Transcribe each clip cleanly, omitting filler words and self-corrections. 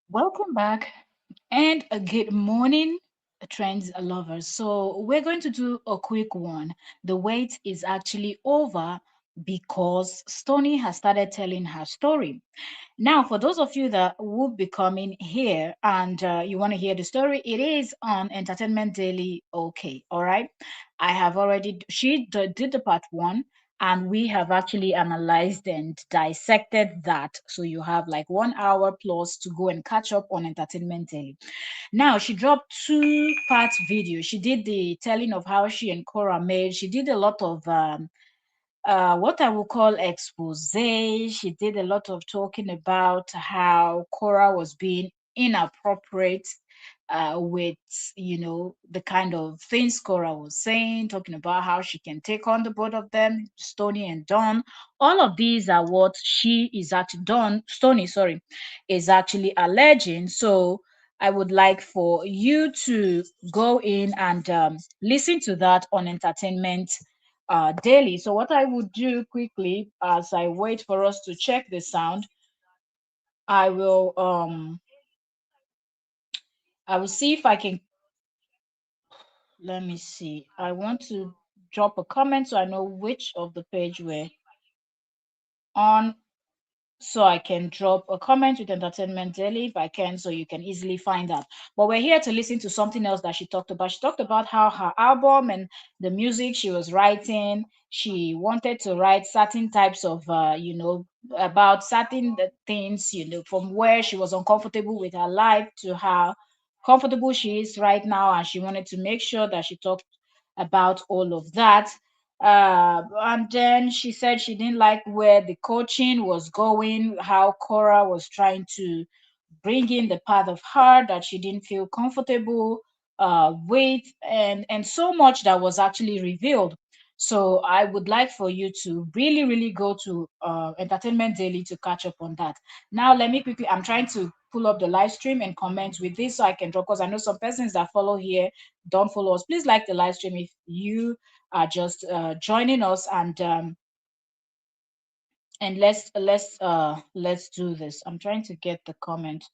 Welcome back and a good morning, trends lovers. So, we're going to do a quick one. The wait is actually over because Stony has started telling her story. Now, for those of you that will be coming here and you want to hear the story, it is on Entertainment Daily. Okay, all right. I have already, did the part one, and we have actually analyzed and dissected that. So you have like 1 hour plus to go and catch up on Entertainment Daily. Now, she dropped two-part video. She did the telling of how she and Cora made. She did a lot of what I would call expose. She did a lot of talking about how Cora was being inappropriate with, the kind of things Cora was saying, talking about how she can take on the both of them, Stony and Dawn. All of these are what she is actually done. Stony, sorry, is actually alleging. So I would like for you to go in and listen to that on Entertainment Daily. So what I would do quickly as I wait for us to check the sound, I will um I will see if I can. Let me see. I want to drop a comment so I know which of the page we're on, so I can drop a comment with Entertainment Daily if I can, so you can easily find that. But we're here to listen to something else that she talked about. She talked about how her album and the music she was writing, she wanted to write certain types of, about certain things, from where she was uncomfortable with her life to how comfortable she is right now. And she wanted to make sure that she talked about all of that. And then she said she didn't like where the coaching was going, how Cora was trying to bring in the part of her that she didn't feel comfortable with, and so much that was actually revealed. So I would like for you to really, really go to Entertainment Daily to catch up on that. Now, let me quickly, I'm trying to pull up the live stream and comment with this so I can drop, because I know some persons that follow here don't follow us. Please like the live stream if you are just joining us, and let's do this. I'm trying to get the comment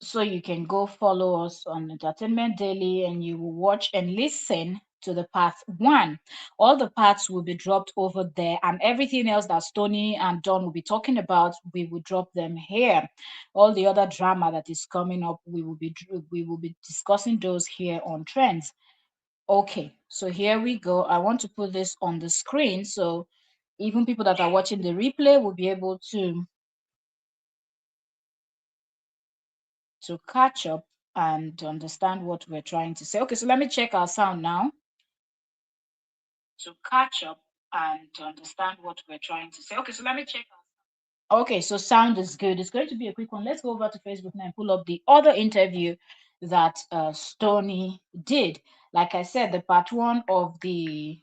so you can go follow us on Entertainment Daily and you will watch and listen to the part one. All the parts will be dropped over there, and everything else that Stony and Don will be talking about, we will drop them here. All the other drama that is coming up, we will be discussing those here on Trends. Okay, so here we go. I want to put this on the screen so even people that are watching the replay will be able to catch up and understand what we're trying to say. Okay, so let me check our sound now to catch up and to understand what we're trying to say. Okay, so let me check. Okay, so sound is good. It's going to be a quick one. Let's go over to Facebook now and pull up the other interview that Stony did. Like I said, the part one of the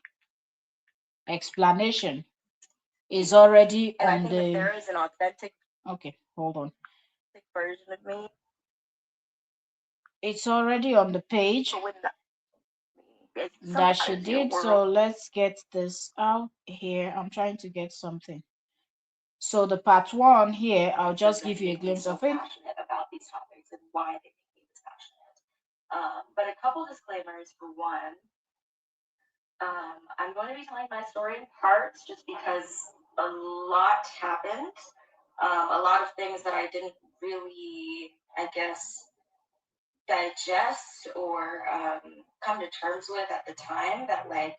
explanation is already and on I think the. If there is an authentic. Okay, hold on. Version of me. It's already on the page that she did. So let's get this out here. I'm trying to get something. So the part one here, I'll just give you a glimpse of it. Passionate about these topics and why they make me this passionate. But a couple disclaimers. For one, I'm going to be telling my story in parts just because a lot happened. A lot of things that I didn't really, I guess, digest or come to terms with at the time that like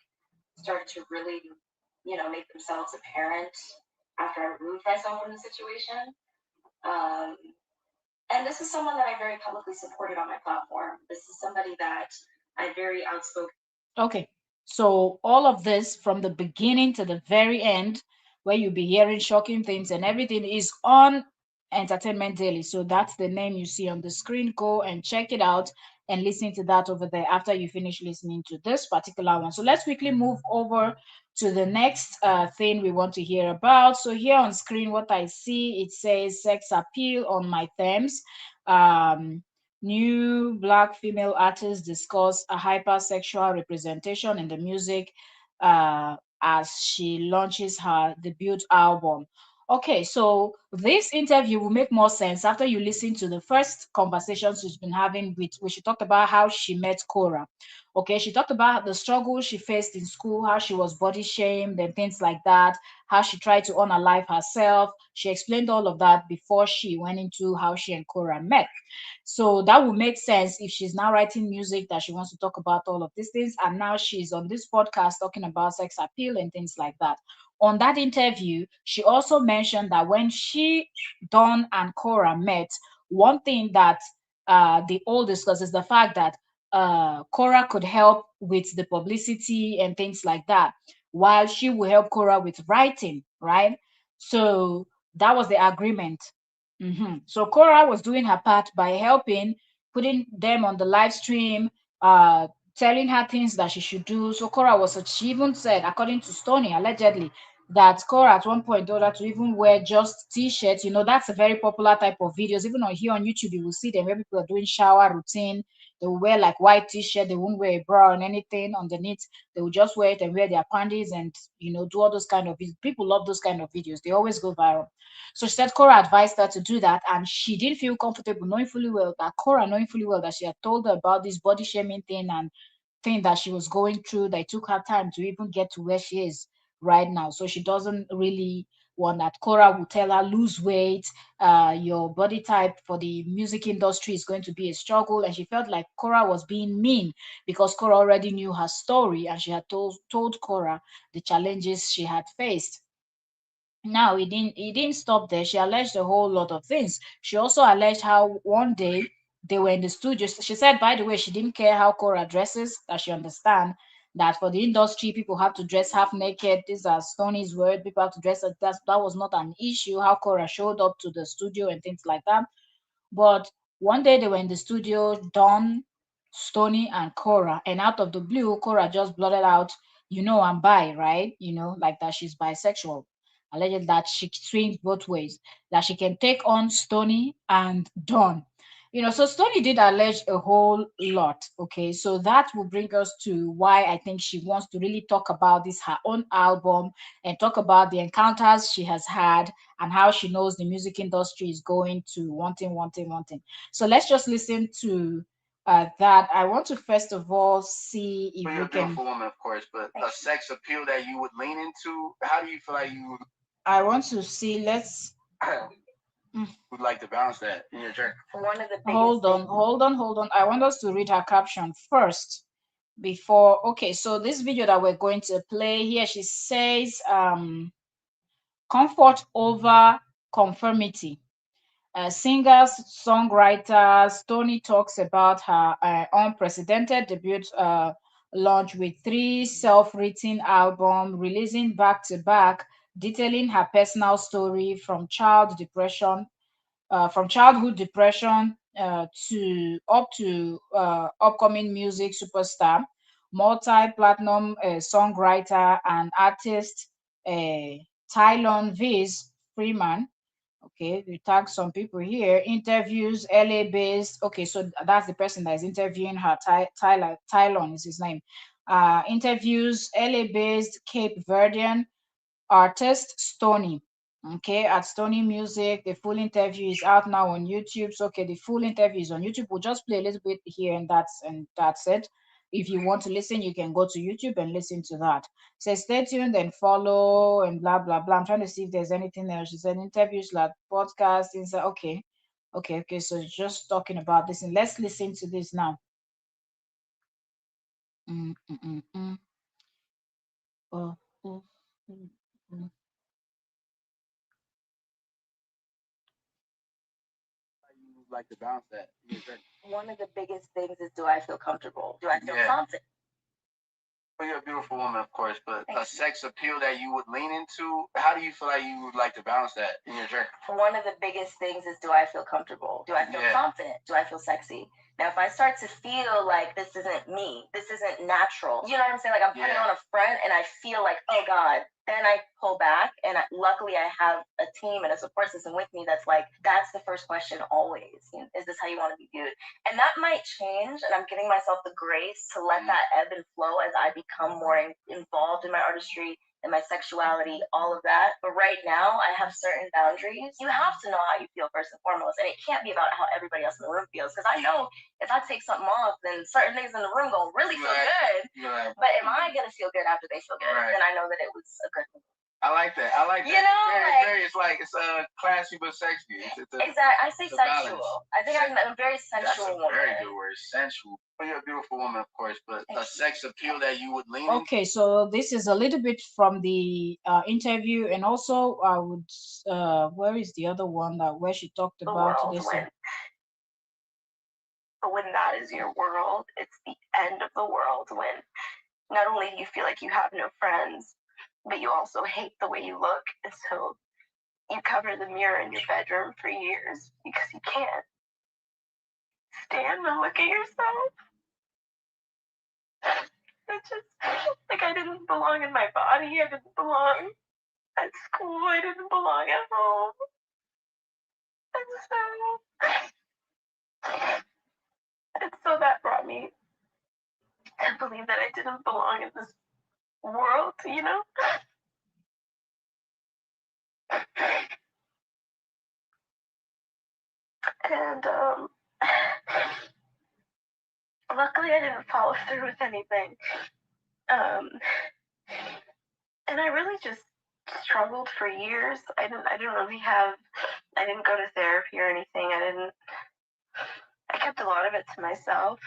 started to really, make themselves apparent after I removed myself from the situation. Um, and this is someone that I very publicly supported on my platform. This is somebody that I very outspoken. Okay, so all of this from the beginning to the very end, where you'll be hearing shocking things and everything, is on Entertainment Daily. So that's the name you see on the screen. Go and check it out and listen to that over there after you finish listening to this particular one. So let's quickly move over to the next thing we want to hear about. So here on screen, what I see, it says sex appeal on my terms. New Black female artists discuss a hypersexual representation in the music as she launches her debut album. Okay, so this interview will make more sense after you listen to the first conversations she's been having with, where she talked about how she met Cora. Okay, she talked about the struggle she faced in school, how she was body shamed and things like that, how she tried to unalive herself. She explained all of that before she went into how she and Cora met. So that would make sense if she's now writing music that she wants to talk about all of these things. And now she's on this podcast talking about sex appeal and things like that. On that interview, she also mentioned that when she, Dawn, and Cora met, one thing that they all discussed is the fact that Cora could help with the publicity and things like that, while she will help Cora with writing, right? So that was the agreement. So Cora was doing her part by helping, putting them on the live stream, uh, telling her things that she should do. So Cora was, she even said, according to Stony, allegedly, that Cora at one point told her to even wear just t-shirts. You know, that's a very popular type of videos. Even on here on YouTube, you will see them where people are doing shower routine. They will wear like white t-shirt. They won't wear a bra or anything underneath. They will just wear it and wear their panties and, you know, do all those kind of videos. People love those kind of videos. They always go viral. So she said Cora advised her to do that, and she didn't feel comfortable knowing fully well that Cora, knowing fully well that she had told her about this body shaming thing and thing that she was going through, that it took her time to even get to where she is right now. So she doesn't really want that Cora will tell her lose weight, your body type for the music industry is going to be a struggle. And she felt like Cora was being mean because Cora already knew her story and she had told Cora the challenges she had faced. Now he didn't stop there. She alleged a whole lot of things. She also alleged how one day they were in the studio. She said, by the way, she didn't care how Cora dresses, that she understand that for the industry, people have to dress half naked. These are Stoney's word. People have to dress like that. That was not an issue. How Cora showed up to the studio and things like that. But one day they were in the studio, Dawn, Stony, and Cora, and out of the blue, Cora just blurted out, "You know I'm bi, right? You know, like that she's bisexual." Alleged that she swings both ways, that she can take on Stony and Dawn. You know, so Stony did allege a whole lot. Okay, so that will bring us to why I think she wants to really talk about this, her own album, and talk about the encounters she has had and how she knows the music industry is going to wanting, wanting, wanting. So let's just listen to that. I want to first of all see if Well, you're we a can. beautiful woman, of course, but a sex appeal that you would lean into, how do you feel like you I want to see. Let's. Mm, would like to balance that in your journey? One of the biggest hold on, things. hold on, hold on. I want us to read her caption first before. Okay, so this video that we're going to play here, she says, comfort over conformity. Singers, songwriters, Stony talks about her unprecedented debut launch with three self-written albums, releasing back to back, detailing her personal story from childhood depression to upcoming music superstar, multi-platinum songwriter and artist uh, Tylon Viz Freeman. Okay, we tag some people here. Interviews, LA based. Okay, so that's the person that is interviewing her. Tyler Tylon is his name. Interviews, LA based Cape Verdean artist Stony. Okay, at Stony Music, the full interview is out now on YouTube. So okay, the full interview is on YouTube. We'll just play a little bit here and that's it. If you want to listen, you can go to YouTube and listen to that. So stay tuned and follow and blah blah blah. I'm trying to see if there's anything else. She said interviews like podcast inside. Okay, okay. So it's just talking about this, and let's listen to this now. Mm, mm, mm, mm. Oh, oh, mm, mm. How you would like to balance that in your journey? One of the biggest things is, do I feel comfortable? Do I feel confident? Well, you're a beautiful woman, of course, but a sex appeal that you would lean into, how do you feel like you would like to balance that in your journey? One of the biggest things is, do I feel comfortable? Do I feel confident? Do I feel sexy? Now, if I start to feel like this isn't me, this isn't natural, you know what I'm saying? Like I'm putting on a front and I feel like, oh God, then I pull back. And luckily, I have a team and a support system with me that's like, that's the first question always. You know, is this how you want to be viewed? And that might change. And I'm giving myself the grace to let that ebb and flow as I become more involved in my artistry and my sexuality, all of that. But right now, I have certain boundaries. You have to know how you feel first and foremost, and it can't be about how everybody else in the room feels. Because I know if I take something off, then certain things in the room gonna really feel good. Right. But am I gonna feel good after they feel good? Right. Then I know that it was a good move. I like that. I like that. You know, it's classy but sexy. Exactly. I say sensual. Balance. I think I'm a very sensual woman. That's a very good word, sensual. Well, you're a beautiful woman, of course, but a sex appeal that you would lean. Okay, so this is a little bit from the interview, and also I would where is the other one that where she talked about this? But when that is your world, it's the end of the world. When not only do you feel like you have no friends, but you also hate the way you look, and so you cover the mirror in your bedroom for years because you can't stand the look at yourself. It's just like I didn't belong in my body. I didn't belong at school. I didn't belong at home. And so that brought me to believe that I didn't belong in this world, you know? And luckily I didn't follow through with anything. And I really just struggled for years. I didn't go to therapy or anything. I kept a lot of it to myself.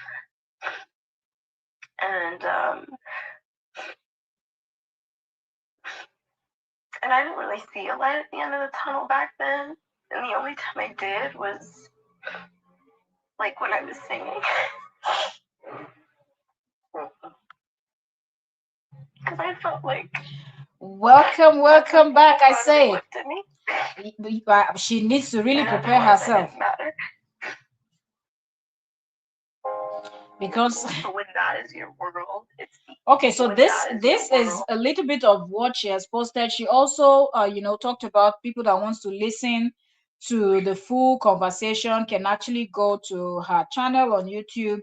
And I didn't really see a light at the end of the tunnel back then. And the only time I did was like when I was singing. Because I felt like welcome back. I say she needs to really prepare herself because when that is your world, it's okay. So this is a little bit of what she has posted. She also talked about people that wants to listen to the full conversation can actually go to her channel on YouTube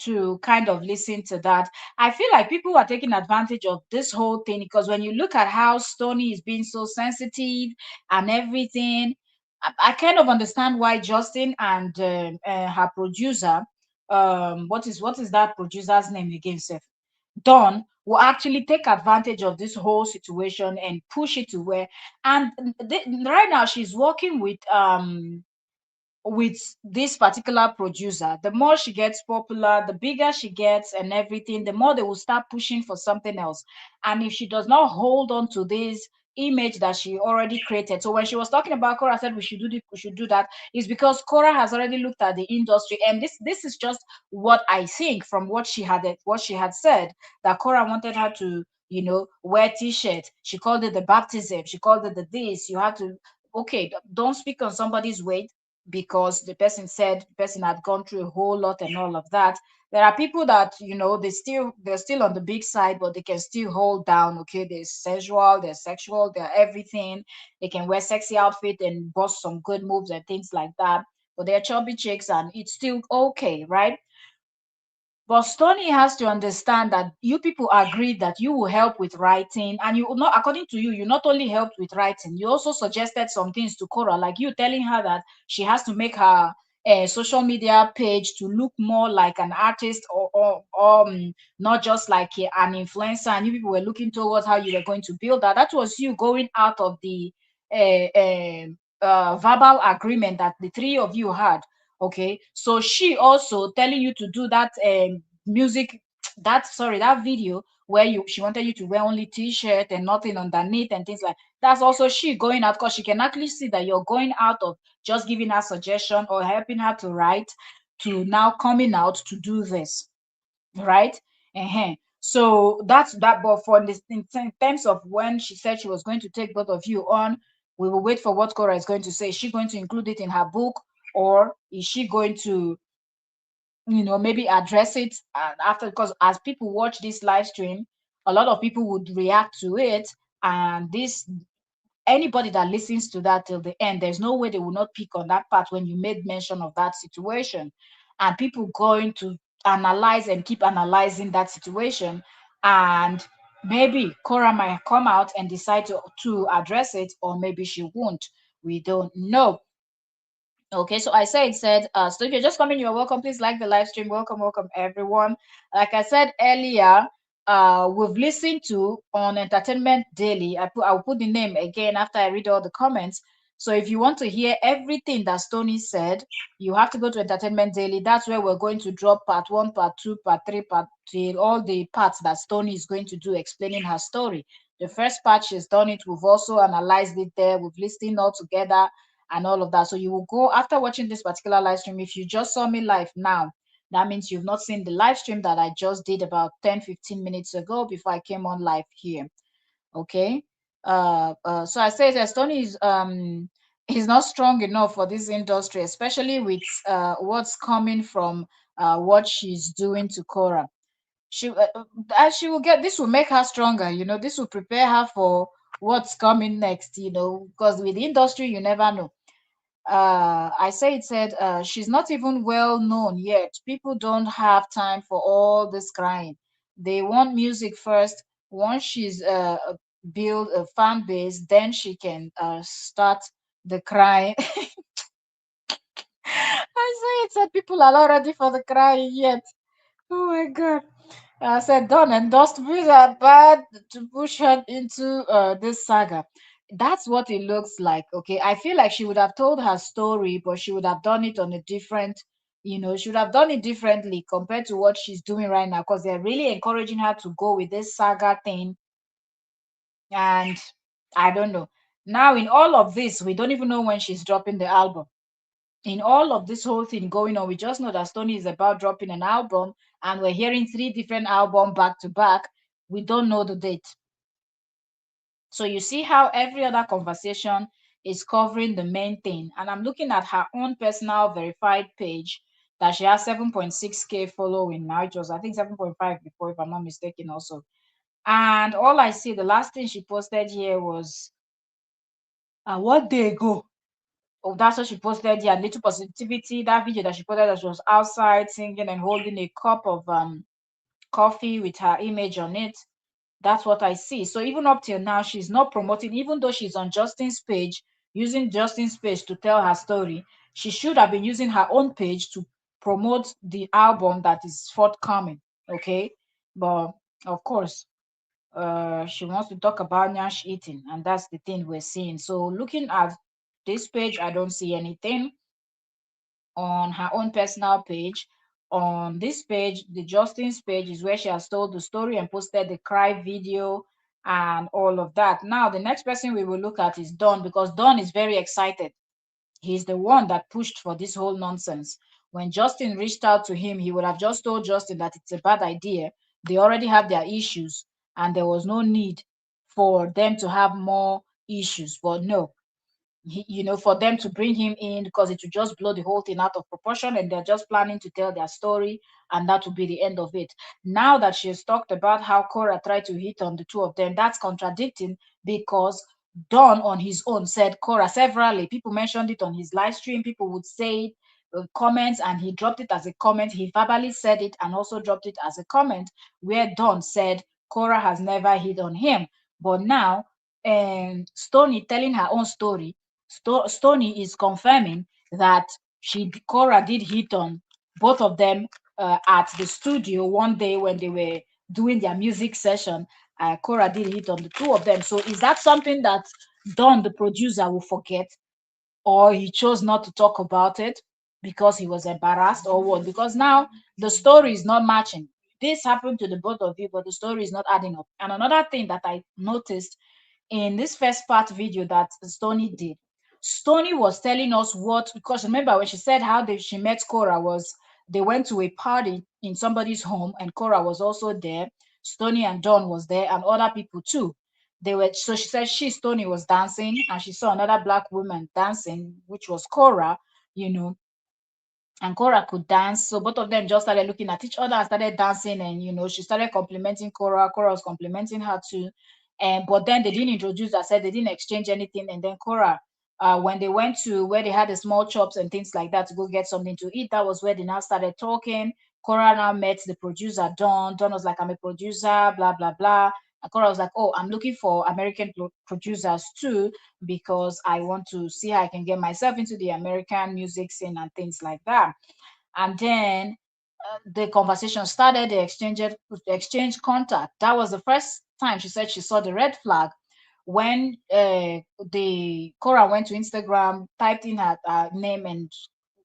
to kind of listen to that. I feel like people are taking advantage of this whole thing because when you look at how Stony is being so sensitive and everything, I kind of understand why Justin and her producer, what is that producer's name again, Seth? Don will actually take advantage of this whole situation and push it to where, and right now she's working with this particular producer. The more she gets popular, the bigger she gets and everything, the more they will start pushing for something else. And if she does not hold on to this image that she already created, so when she was talking about Cora said we should do this, we should do that, is because Cora has already looked at the industry, and this is just what I think from what she had said, that Cora wanted her to wear t-shirt. She called it the baptism, she called it the this. You have to, okay, don't speak on somebody's weight because the person said the person had gone through a whole lot and all of that. There are people that they're still on the big side, but they can still hold down. Okay, they're sensual, they're sexual, they're everything. They can wear sexy outfit and bust some good moves and things like that. But they're chubby chicks and it's still okay, right? But Stony has to understand that you people agreed that you will help with writing, and you not according to you, you not only helped with writing, you also suggested some things to Cora, like you telling her that she has to make her social media page to look more like an artist or not just like an influencer. And you people were looking towards how you were going to build that. That was you going out of the verbal agreement that the three of you had. Okay, so she also telling you to do that music, that video where she wanted you to wear only t-shirt and nothing underneath and things like that's also she going out, because she can actually see that you're going out of just giving her suggestion or helping her to write to now coming out to do this, right? So that's that. But for this, in terms of when she said she was going to take both of you on, we will wait for what Cora is going to say. Is she going to include it in her book, or is she going to maybe address it after? Because as people watch this live stream, a lot of people would react to it, and this anybody that listens to that till the end, there's no way they will not pick on that part when you made mention of that situation, and people going to analyze and keep analyzing that situation. And Maybe Cora might come out and decide to address it, or maybe she won't. We don't know. Okay, so I said, so if you're just coming, you're welcome. Please like the live stream. Welcome, welcome everyone. Like I said earlier, we've listened to on Entertainment Daily. I'll put the name again after I read all the comments. So if you want to hear everything that Stony said, you have to go to Entertainment Daily. That's where we're going to drop part one, part two, part three, part till all the parts that Stony is going to do explaining her story. The first part she's done it. We've also analyzed it there. We've listened all together and all of that. So you will go after watching this particular live stream. If you just saw me live now, that means you've not seen the live stream that I just did about 10-15 minutes ago before I came on live here. Okay. So I say that Stony is not strong enough for this industry, especially with what's coming from what she's doing to Cora. As she will get, this will make her stronger, this will prepare her for what's coming next, because with the industry you never know. She's not even well known yet. People don't have time for all this crying. They want music first. Once she's build a fan base, then she can start the crying. I said people are not ready for the crying yet. Oh my god. I said, don't endorse me that bad to push her into this saga. That's what it looks like. Okay. I feel like she would have told her story, but she would have done it on a different, she would have done it differently compared to what she's doing right now, because they're really encouraging her to go with this saga thing. And I don't know. Now, in all of this, we don't even know when she's dropping the album. In all of this whole thing going on, we just know that Stony is about dropping an album, and we're hearing three different albums back to back. We don't know the date. So you see how every other conversation is covering the main thing. And I'm looking at her own personal verified page that she has 7.6K following now. It was, I think, 7.5 before, if I'm not mistaken, also. And all I see, the last thing she posted here was what day ago? Oh, that's what she posted. Yeah, little positivity. That video that she posted that she was outside singing and holding a cup of coffee with her image on it. That's what I see. So even up till now, she's not promoting, even though she's on Justin's page, using Justin's page to tell her story. She should have been using her own page to promote the album that is forthcoming. Okay. But of course, she wants to talk about Nyash eating, and that's the thing we're seeing. So looking at this page, I don't see anything on her own personal page. On this page, the Justin's page, is where she has told the story and posted the cry video and all of that. Now, the next person we will look at is Don, because Don is very excited. He's the one that pushed for this whole nonsense. When Justin reached out to him, he would have just told Justin that it's a bad idea. They already have their issues, and there was no need for them to have more issues. But no, for them to bring him in, because it would just blow the whole thing out of proportion, and they're just planning to tell their story, and that will be the end of it. Now that she has talked about how Cora tried to hit on the two of them, that's contradicting, because Don on his own said Cora severally. People mentioned it on his live stream. People would say it, comments, and he dropped it as a comment. He verbally said it and also dropped it as a comment, where Don said Cora has never hit on him. But now, Stony telling her own story, Stony is confirming that Cora did hit on both of them at the studio one day when they were doing their music session. Cora did hit on the two of them. So is that something that Don, the producer, will forget, or he chose not to talk about it because he was embarrassed, or what? Because now the story is not matching. This happened to the both of you, but the story is not adding up. And another thing that I noticed in this first part video that Stony did, Stony was telling us what, because remember when she said how she met Cora was they went to a party in somebody's home and Cora was also there. Stony and Dawn was there and other people too. They were, so she said Stony was dancing and she saw another black woman dancing, which was Cora, you know, and Cora could dance. So both of them just started looking at each other and started dancing. And she started complimenting Cora. Cora was complimenting her too. And but then they didn't introduce herself. They didn't exchange anything. And then Cora, when they went to where they had the small shops and things like that to go get something to eat, that was where they now started talking. Cora now met the producer Don. Don was like, "I'm a producer, blah blah blah." Akora was like, "Oh, I'm looking for American producers too because I want to see how I can get myself into the American music scene and things like that." And then the conversation started. They exchanged contact. That was the first time she said she saw the red flag when the Cora went to Instagram, typed in her name and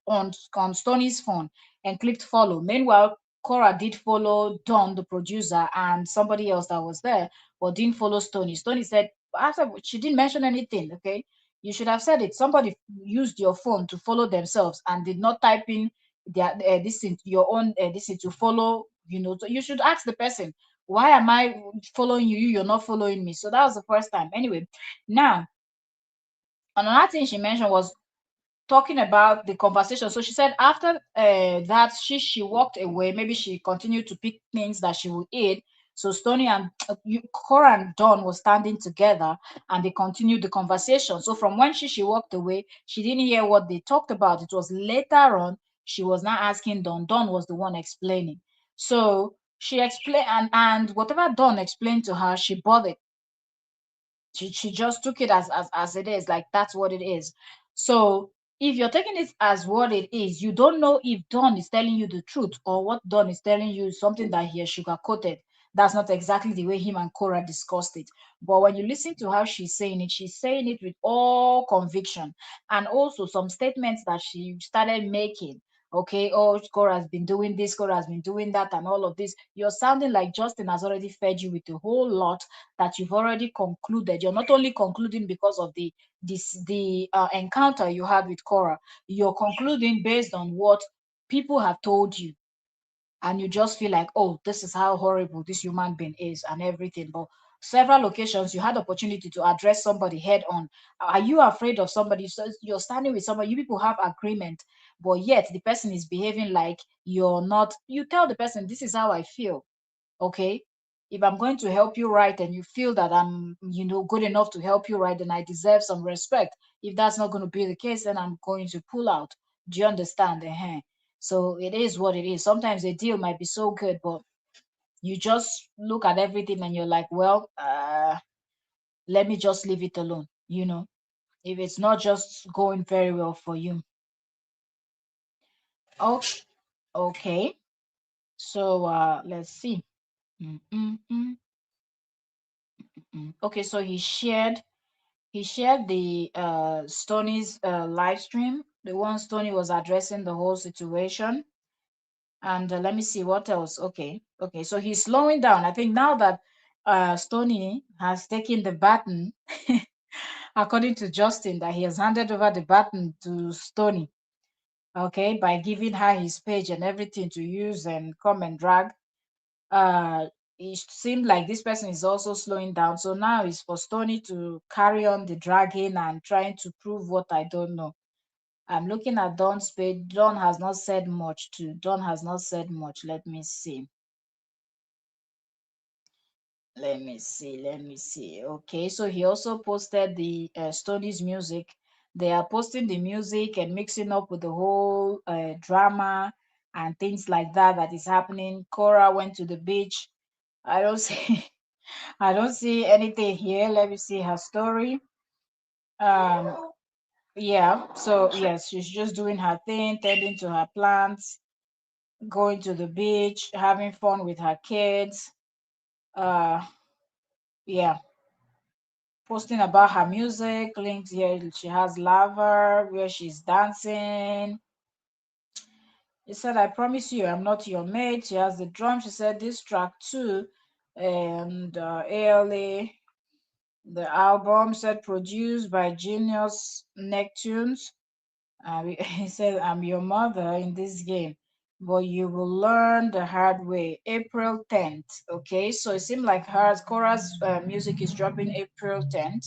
on Stony's phone and clicked follow. Meanwhile, Cora did follow Don, the producer, and somebody else that was there, but didn't follow Stony. Stony said after she didn't mention anything. Okay, you should have said it. Somebody used your phone to follow themselves and did not type in their this thing, your own this thing to follow. So you should ask the person, why am I following you? You're not following me. So that was the first time. Anyway, now another thing she mentioned was talking about the conversation. So she said after that, she walked away. Maybe she continued to pick things that she would eat. So Stony and Cora and Dawn was standing together, and they continued the conversation. So from when she walked away, she didn't hear what they talked about. It was later on she was not asking Dawn. Dawn was the one explaining. So she explained, and whatever Dawn explained to her, she bought it. She just took it as it is, like that's what it is. So if you're taking it as what it is, you don't know if Don is telling you the truth or what Don is telling you is something that he has sugar coated. That's not exactly the way him and Cora discussed it. But when you listen to how she's saying it with all conviction, and also some statements that she started making. Okay, oh, Cora has been doing this, Cora has been doing that, and all of this. You're sounding like Justin has already fed you with a whole lot that you've already concluded. You're not only concluding because of the encounter you had with Cora, you're concluding based on what people have told you, and you just feel like, oh, this is how horrible this human being is and everything. But several occasions you had opportunity to address somebody head on. Are you afraid of somebody? So you're standing with somebody, you people have agreement, but yet the person is behaving like you're not. You tell the person, this is how I feel. Okay, if I'm going to help you right and you feel that I'm good enough to help you right, then I deserve some respect. If that's not going to be the case, then I'm going to pull out. Do you understand? So it is what it is. Sometimes a deal might be so good, but you just look at everything and you're like, well, let me just leave it alone, if it's not just going very well for you. Oh, okay. So let's see. Mm, mm, mm, Okay, so he shared the Stoney's live stream, the one Stony was addressing the whole situation. And let me see what else. Okay, so he's slowing down. I think now that Stony has taken the baton, according to Justin, that he has handed over the baton to Stony, okay, by giving her his page and everything to use and come and drag. uh it seemed like this person is also slowing down. So now it's for Stony to carry on the dragging and trying to prove what I don't know. I'm looking at Don's page. Don has not said much too. Don has not said much. Let me see. Let me see. Okay, so he also posted the Stony's music. They are posting the music and mixing up with the whole drama and things like that is happening. Cora went to the beach. I don't see I don't see anything here. Let me see her story. Um, yeah, so yes, she's just doing her thing, tending to her plants, going to the beach, having fun with her kids. Uh, yeah, posting about her music. Links here. She has lava where she's dancing. She said, "I promise you, I'm not your mate." She has the drum. She said, "This track too," and ALA. The album said produced by Genius Neptunes. He said, "I'm your mother in this game, but you will learn the hard way." April 10th. Okay, so it seemed like Cora's music is dropping April 10th.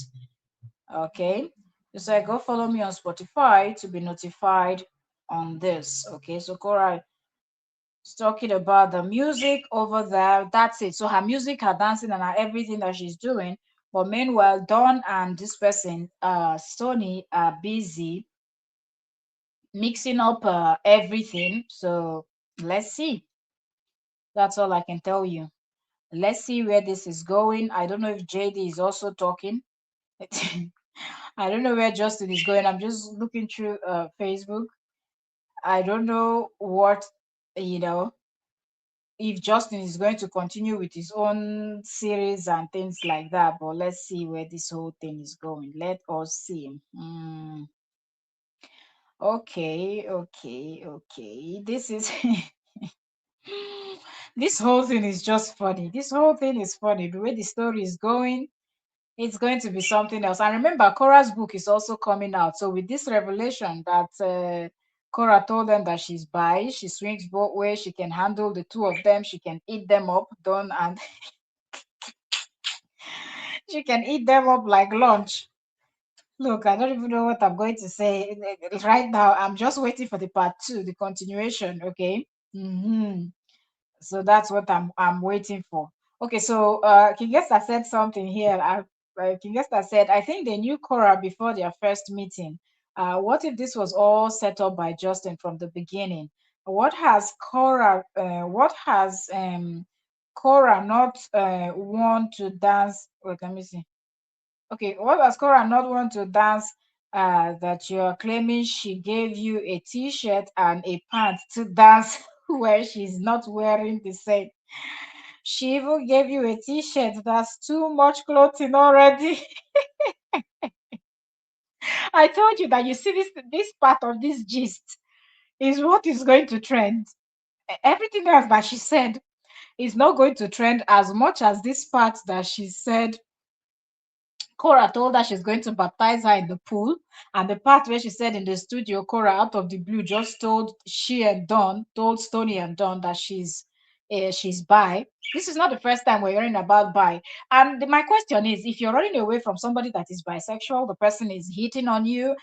Okay, so I go follow me on Spotify to be notified on this. Okay, so Cora is talking about the music over there. That's it. So her music, her dancing, and her everything that she's doing. But meanwhile, Dawn and this person, Stony, are busy mixing up everything. So let's see. That's all I can tell you. Let's see where this is going. I don't know if JD is also talking. I don't know where Justin is going. I'm just looking through Facebook. I don't know what, you know, if Justin is going to continue with his own series and things like that. But let's see where this whole thing is going. Let us see. Okay, okay, okay. This is this whole thing is just funny. This whole thing is funny. The way the story is going, it's going to be something else. And remember, Korah's book is also coming out. So with this revelation that Korah told them that she's bi, she swings both ways, she can handle the two of them, she can eat them up, done, and she can eat them up like lunch. Look, I don't even know what I'm going to say right now. I'm just waiting for the part two, the continuation. Okay. So that's what I'm waiting for. Okay, so King Esther said something here. King Esther said, I think they knew Cora before their first meeting. What if this was all set up by Justin from the beginning? What has Cora not want to dance? Wait, let me see. Okay, what has Cora not want to dance? That you're claiming she gave you a t-shirt and a pant to dance where she's not wearing the same. She even gave you a t-shirt that's too much clothing already. I told you that you see this part of this gist is what is going to trend. Everything else that she said is not going to trend as much as this part that she said Cora told her she's going to baptize her in the pool. And the part where she said in the studio, Cora out of the blue just told told Stony and Dawn that she's bi. This is not the first time we're hearing about bi. And my question is, if you're running away from somebody that is bisexual, the person is hitting on you,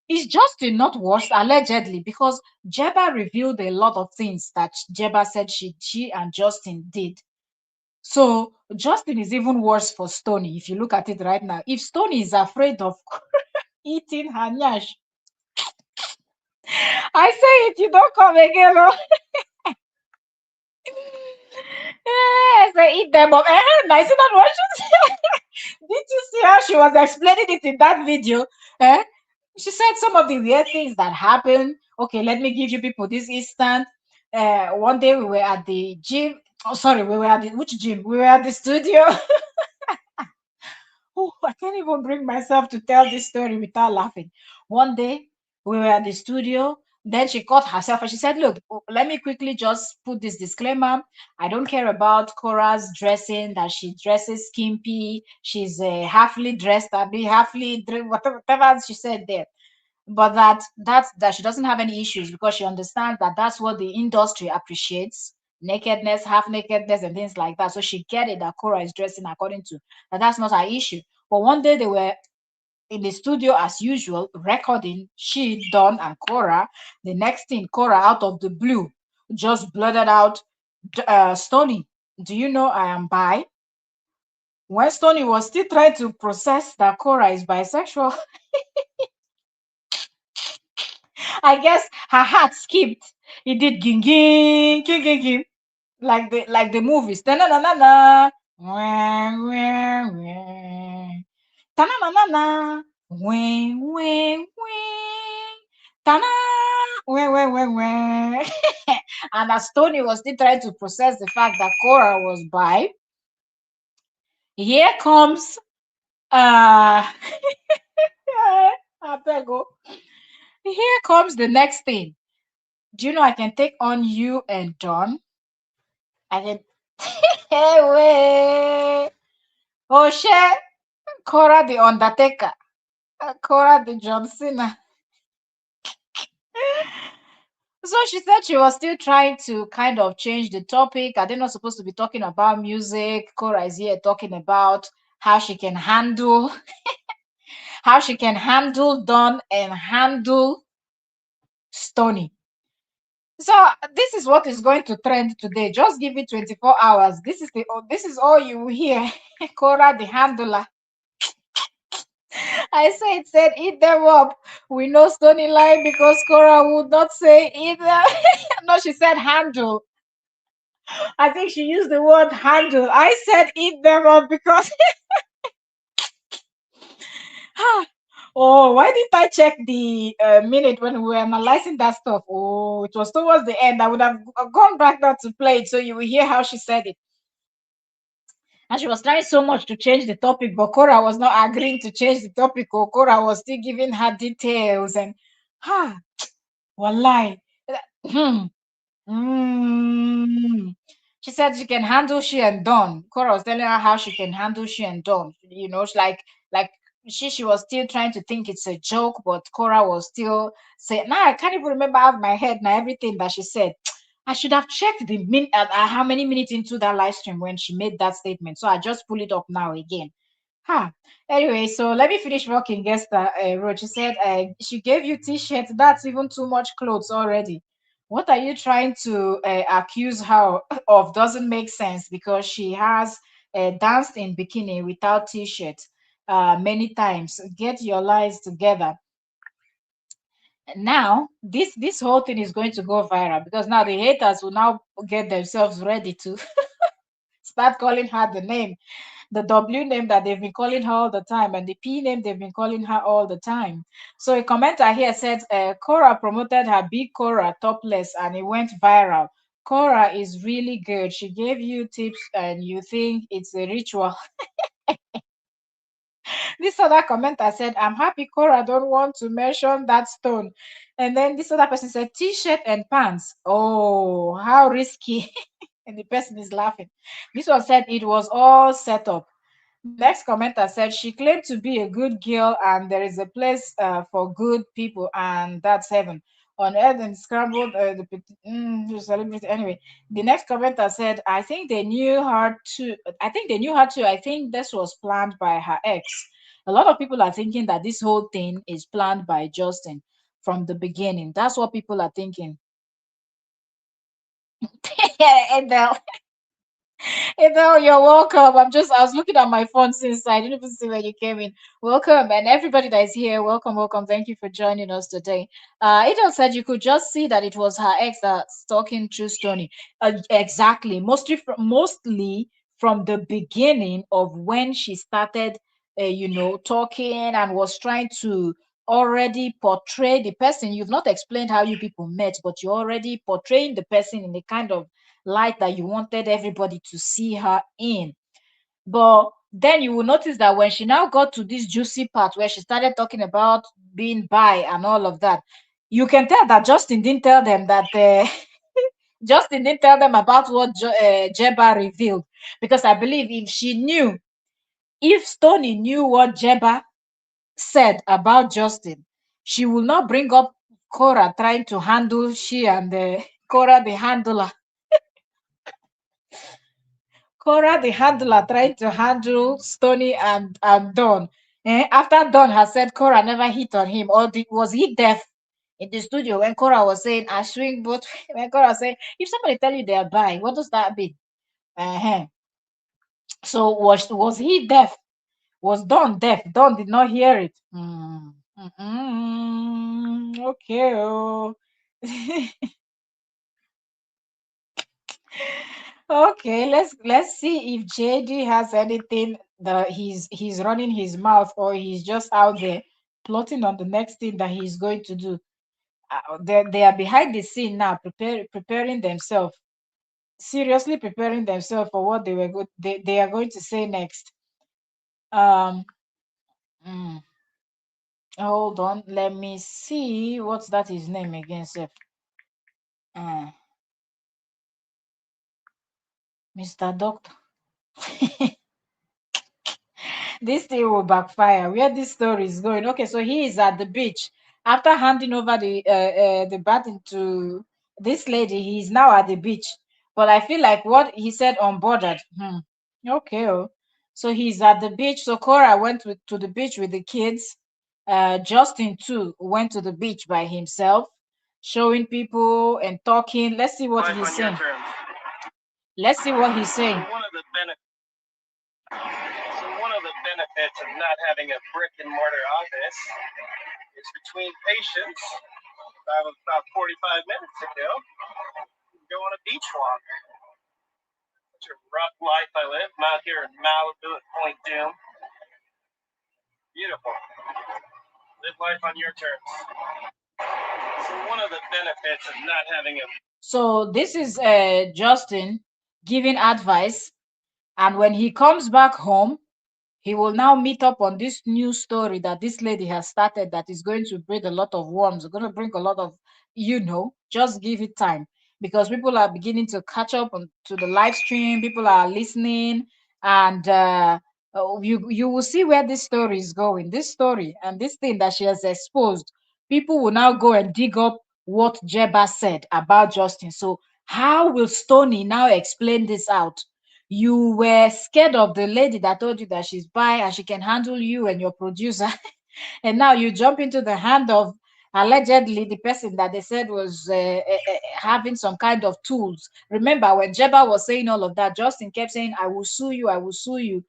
is Justin not worse, allegedly? Because Jeba revealed a lot of things that Jeba said she and Justin did. So Justin is even worse for Stony if you look at it right now. If Stony is afraid of eating her nyash, I say it, you don't come again. Oh. Yes, I eat them up. I see that what she said. Did you see how she was explaining it in that video? Eh? She said some of the weird things that happen. Okay, let me give you people this instant. One day we were at the gym. Oh, sorry, we were at the which gym? We were at the studio. Oh, I can't even bring myself to tell this story without laughing. One day, we were at the studio. Then she caught herself and she said, look, let me quickly just put this disclaimer. I don't care about Cora's dressing, that she dresses skimpy. She's halfly dressed, whatever she said there. But that she doesn't have any issues because she understands that that's what the industry appreciates, nakedness, half nakedness, and things like that. So she get it that Cora is dressing according to that. That's not her issue. But one day they were in the studio as usual, recording, she, Dawn, and Cora. The next thing, Cora out of the blue just blurted out, Stony, do you know I am bi? When Stony was still trying to process that Cora is bisexual, I guess her heart skipped. It did ging ging ging ging ging like the movies. Ta na na na na. Wah, wah, wah. Ta na na na na. Wah, wah, wah. Ta na. Wah, wah, wah, wah. And as Tony was still trying to process the fact that Cora was bi, here comes I beg you. Here comes the next thing. Do you know I can take on you and John? I can. Hey, way. Oh, shit. Cora the Undertaker. Cora the John Cena. So she said she was still trying to kind of change the topic. Are they not supposed to be talking about music? Cora is here talking about how she can handle Don and handle Stony. So this is what is going to trend today. Just give it 24 hours. This is all you will hear. Cora the handler. It said eat them up. We know Stony lying because Cora would not say either. No, she said handle. I think she used the word handle. I said eat them up because oh, why didn't I check the minute when we were analyzing that stuff? Oh, it was towards the end. I would have gone back now to play it so you will hear how she said it. And she was trying so much to change the topic, but Cora was not agreeing to change the topic. Or Cora was still giving her details and ha, wallahi. Hmm. Mm. She said she can handle she and Don. Cora was telling her how she can handle she and Don. You know, it's like she was still trying to think it's a joke, but Cora was still saying, "Now I can't even remember out of my head now everything that she said." I should have checked the how many minutes into that live stream when she made that statement. So I just pull it up now again. Huh. Anyway, so let me finish working. Guest wrote. She said she gave you t-shirts. That's even too much clothes already. What are you trying to accuse her of? Doesn't make sense because she has danced in bikini without t-shirt many times. Get your lies together. Now, this whole thing is going to go viral because now the haters will now get themselves ready to start calling her the name, the W name that they've been calling her all the time, and the P name they've been calling her all the time. So a commenter here said, Cora promoted her big Cora topless and it went viral. Cora is really good. She gave you tips and you think it's a ritual. This other commenter said, I'm happy Cora don't want to mention that stone. And then this other person said, t-shirt and pants. Oh, how risky. And the person is laughing. This one said it was all set up. The next commenter said she claimed to be a good girl and there is a place for good people and that's heaven. On earth and scrambled the celebrity. Anyway, the next commenter said, I think they knew her too. I think they knew her too. I think this was planned by her ex. A lot of people are thinking that this whole thing is planned by Justin from the beginning. That's what people are thinking. And hey Belle, you're welcome. I was looking at my phone since I didn't even see when you came in. Welcome, and everybody that is here, welcome, welcome. Thank you for joining us today. Eden said you could just see that it was her ex that's talking through Stony. Exactly. Mostly from the beginning of when she started, talking and was trying to already portray the person. You've not explained how you people met, but you're already portraying the person in a kind of light that you wanted everybody to see her in. But then you will notice that when she now got to this juicy part where she started talking about being bi and all of that, you can tell that Justin didn't tell them that Justin didn't tell them about what Jeba revealed. Because I believe if Stony knew what Jeba said about Justin, she will not bring up Cora trying to handle she and Cora the handler. Cora the handler trying to handle Stony and Don. After Don has said Cora never hit on him, or was he deaf in the studio when Cora was saying I swing both? When Cora was saying, if somebody tell you they are bi, what does that mean? Uh-huh. So was he deaf? Was Don deaf? Don did not hear it. Okay. Oh. Okay, let's see if JD has anything that he's running his mouth or he's just out there plotting on the next thing that he's going to do. They are behind the scene now, preparing themselves, seriously preparing themselves for what they are going to say next. Um, mm, hold on, let me see what's that his name again, sir. Uh, Mr. Doctor. This thing will backfire. Where this story is going? Okay, so he is at the beach after handing over the baton to this lady. He's now at the beach, but I feel like what he said unbothered. Okay, oh. So he's at the beach. So Cora went to the beach with the kids. Justin too went to the beach by himself, showing people and talking. Let's see what he's saying. Let's see what he's saying. So one of the benefits of not having a brick and mortar office is between patients. About 45 minutes ago, go on a beach walk. It's a rough life I live. I'm out here in Malibu at Point Doom. Beautiful. Live life on your terms. So one of the benefits of not having a So this is Justin giving advice, and when he comes back home, he will now meet up on this new story that this lady has started that is going to bring a lot of worms, going to bring a lot of, just give it time, because people are beginning to catch up on to the live stream. People are listening, and you will see where this story is going. This story and this thing that she has exposed, people will now go and dig up what Jeba said about Justin. So how will Stony now explain this out? You were scared of the lady that told you that she's bi and she can handle you and your producer, and now you jump into the hand of allegedly the person that they said was having some kind of tools. Remember when Jeba was saying all of that, Justin kept saying, I will sue you, I will sue you.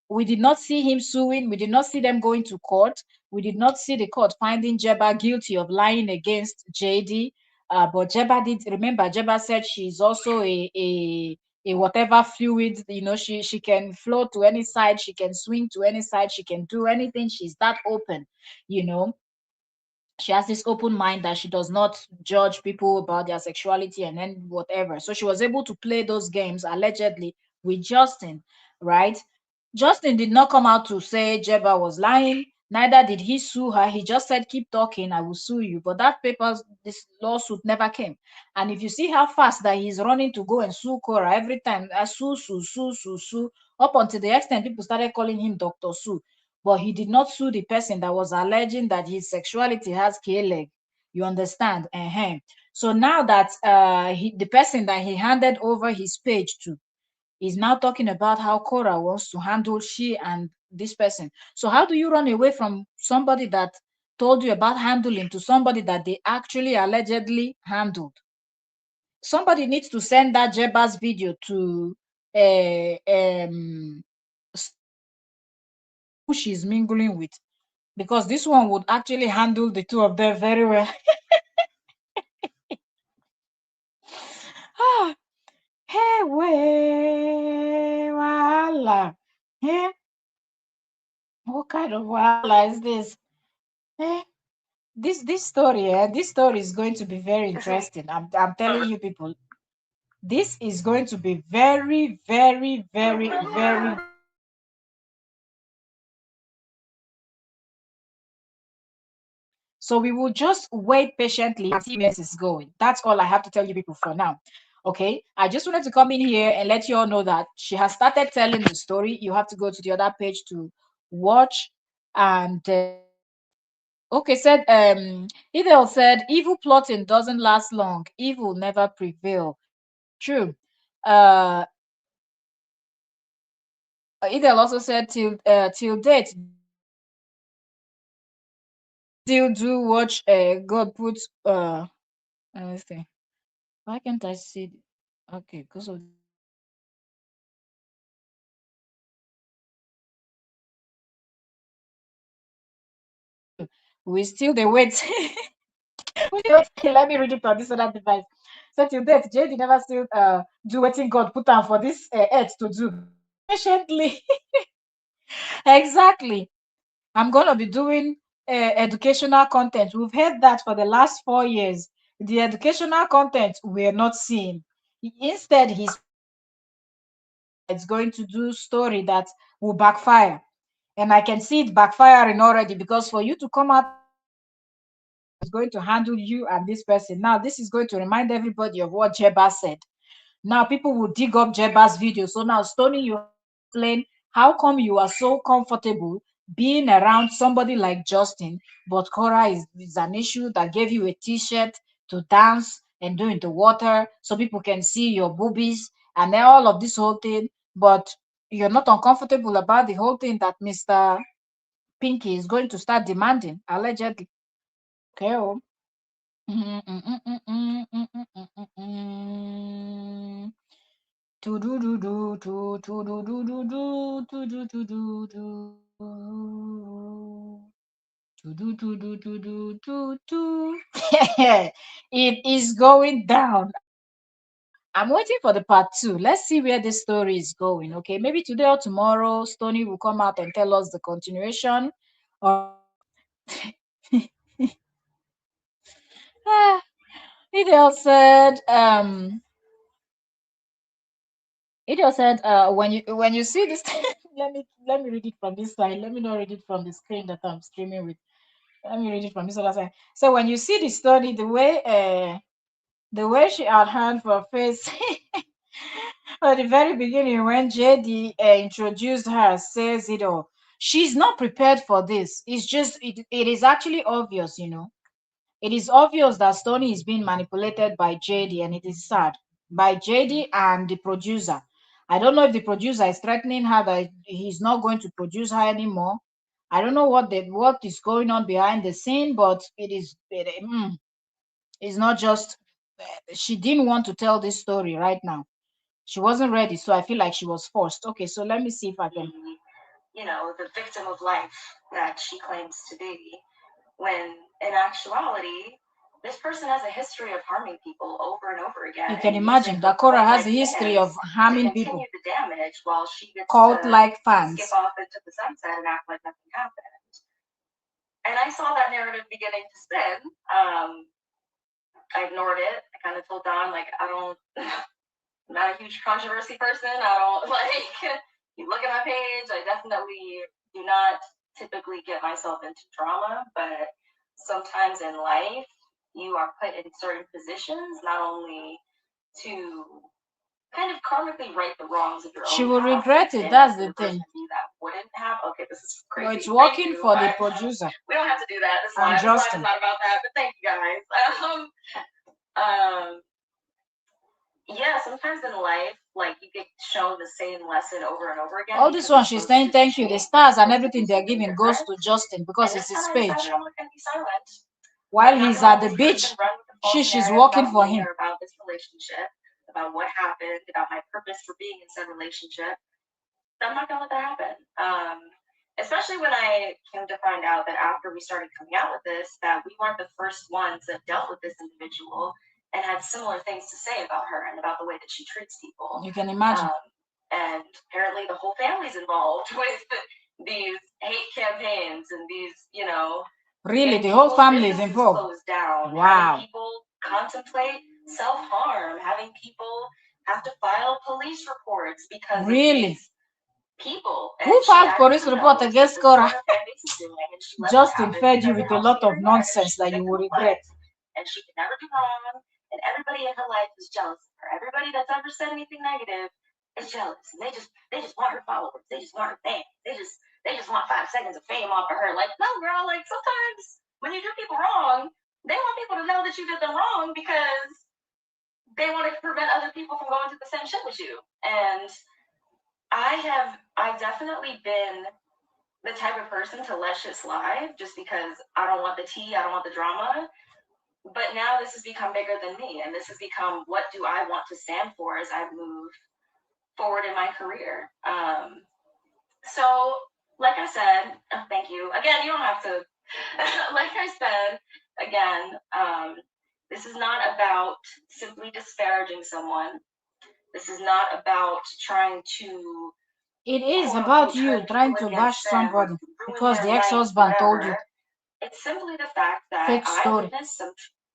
We did not see him suing. We did not see them going to court. We did not see the court finding Jeba guilty of lying against JD. But Jeba did, remember, Jeba said she's also a whatever fluid, she can float to any side, she can swing to any side, she can do anything. She's that open, you know she has this open mind that she does not judge people about their sexuality and then whatever. So she was able to play those games allegedly with Justin, right? Justin did not come out to say Jeba was lying. Neither did he sue her. He just said, keep talking, I will sue you. But that this lawsuit never came. And if you see how fast that he's running to go and sue Cora every time, sue, sue, sue, sue, sue, up until the extent people started calling him Dr. Sue. But he did not sue the person that was alleging that his sexuality has K-leg. You understand? So now that the person that he handed over his page to is now talking about how Cora wants to handle she and this person. So how do you run away from somebody that told you about handling to somebody that they actually allegedly handled? Somebody needs to send that Jeba's video to who she's mingling with, because this one would actually handle the two of them very well. Ah, hey, way, wala. Hey, what kind of wala is this? Hey, this story is going to be very interesting. I'm telling you people, this is going to be very, very, very, very. So we will just wait patiently and see where this is going. That's all I have to tell you people for now. Okay, I just wanted to come in here and let you all know that she has started telling the story. You have to go to the other page to watch. And okay, said Idel said evil plotting doesn't last long. Evil never prevail. True. Uh Idel also said till date still do watch God put let me see. Why can't I see okay, because of we still the wait. Let me read it on this other device. So till date, JD never still do what God put on for this earth to do. Patiently. Exactly. I'm gonna be doing educational content. We've heard that for the last 4 years. The educational content we're not seeing. Instead, it's going to do story that will backfire. And I can see it backfiring already, because for you to come out is going to handle you and this person. Now, this is going to remind everybody of what Jeba said. Now, people will dig up Jeba's video. So now, Stony, you explain how come you are so comfortable being around somebody like Justin, but Cora is an issue that gave you a t-shirt to dance and do in the water so people can see your boobies and then all of this whole thing, but you're not uncomfortable about the whole thing that Mr. Pinky is going to start demanding, allegedly. Okay. Oh. To do do do to do do do do to do do do do to do do do do do do do. It is going down. I'm waiting for the part two. Let's see where this story is going. Okay, maybe today or tomorrow, Stony will come out and tell us the continuation. Ah, Idel said, when you see this, let me read it from this side. Let me not read it from the screen that I'm streaming with. Let me read it from this other side. So when you see the story, the way she had hand for face at the very beginning when JD introduced her, says it all. She's not prepared for this. It is actually obvious, It is obvious that Stony is being manipulated by JD, and it is sad. By JD and the producer. I don't know if the producer is threatening her that he's not going to produce her anymore. I don't know what is going on behind the scene, but it's not just she didn't want to tell this story right now. She wasn't ready, so I feel like she was forced. Okay, so let me see if I can. The victim of life that she claims to be, when in actuality, this person has a history of harming people over and over again. You can imagine that Korra has a history of harming people. The damage while she gets Cult-like fans. skip off into the sunset and act like nothing happened. And I saw that narrative beginning to spin. I ignored it. I kind of told Don, like, I'm not a huge controversy person. I don't you look at my page, I definitely do not typically get myself into drama, but sometimes in life you are put in certain positions not only to kind of karmically right the wrongs of your own. She will regret it. That's the thing. That wouldn't have. Okay, this is crazy. No, it's working for the producer. We don't have to do that. This live is not about that. But thank you guys. Yeah, sometimes in life, like you get shown the same lesson over and over again. All this one, she's saying thank you. The stars and everything they're giving goes to Justin because it's his page. While he's at the beach, she's working for him. About this relationship, about what happened, about my purpose for being in said relationship. I'm not gonna let that happen. Especially when I came to find out that after we started coming out with this, that we weren't the first ones that dealt with this individual and had similar things to say about her and about the way that she treats people. You can imagine. And apparently the whole family's involved with these hate campaigns and these, Really, the whole family is involved. Closed down, wow. Having people contemplate self-harm, having people have to file police reports because really. People. Who filed police report against Korra? Justin fed you with a lot of nonsense that you will regret. And she can never do wrong. And everybody in her life is jealous of her. Everybody that's ever said anything negative is jealous. And they just want her followers. They just want her fame. They just want 5 seconds of fame off of her. Like, no, girl, like sometimes when you do people wrong, they want people to know that you did them wrong because they want to prevent other people from going through the same shit with you. And I've definitely been the type of person to let shit slide just because I don't want the tea, I don't want the drama. But now this has become bigger than me, and this has become what do I want to stand for as I move forward in my career. So, like I said, thank you. Again, you don't have to, like I said, again, this is not about simply disparaging someone. This is not about trying to... It is about you trying to bash somebody because the ex-husband told you. It's simply the fact that I witnessed some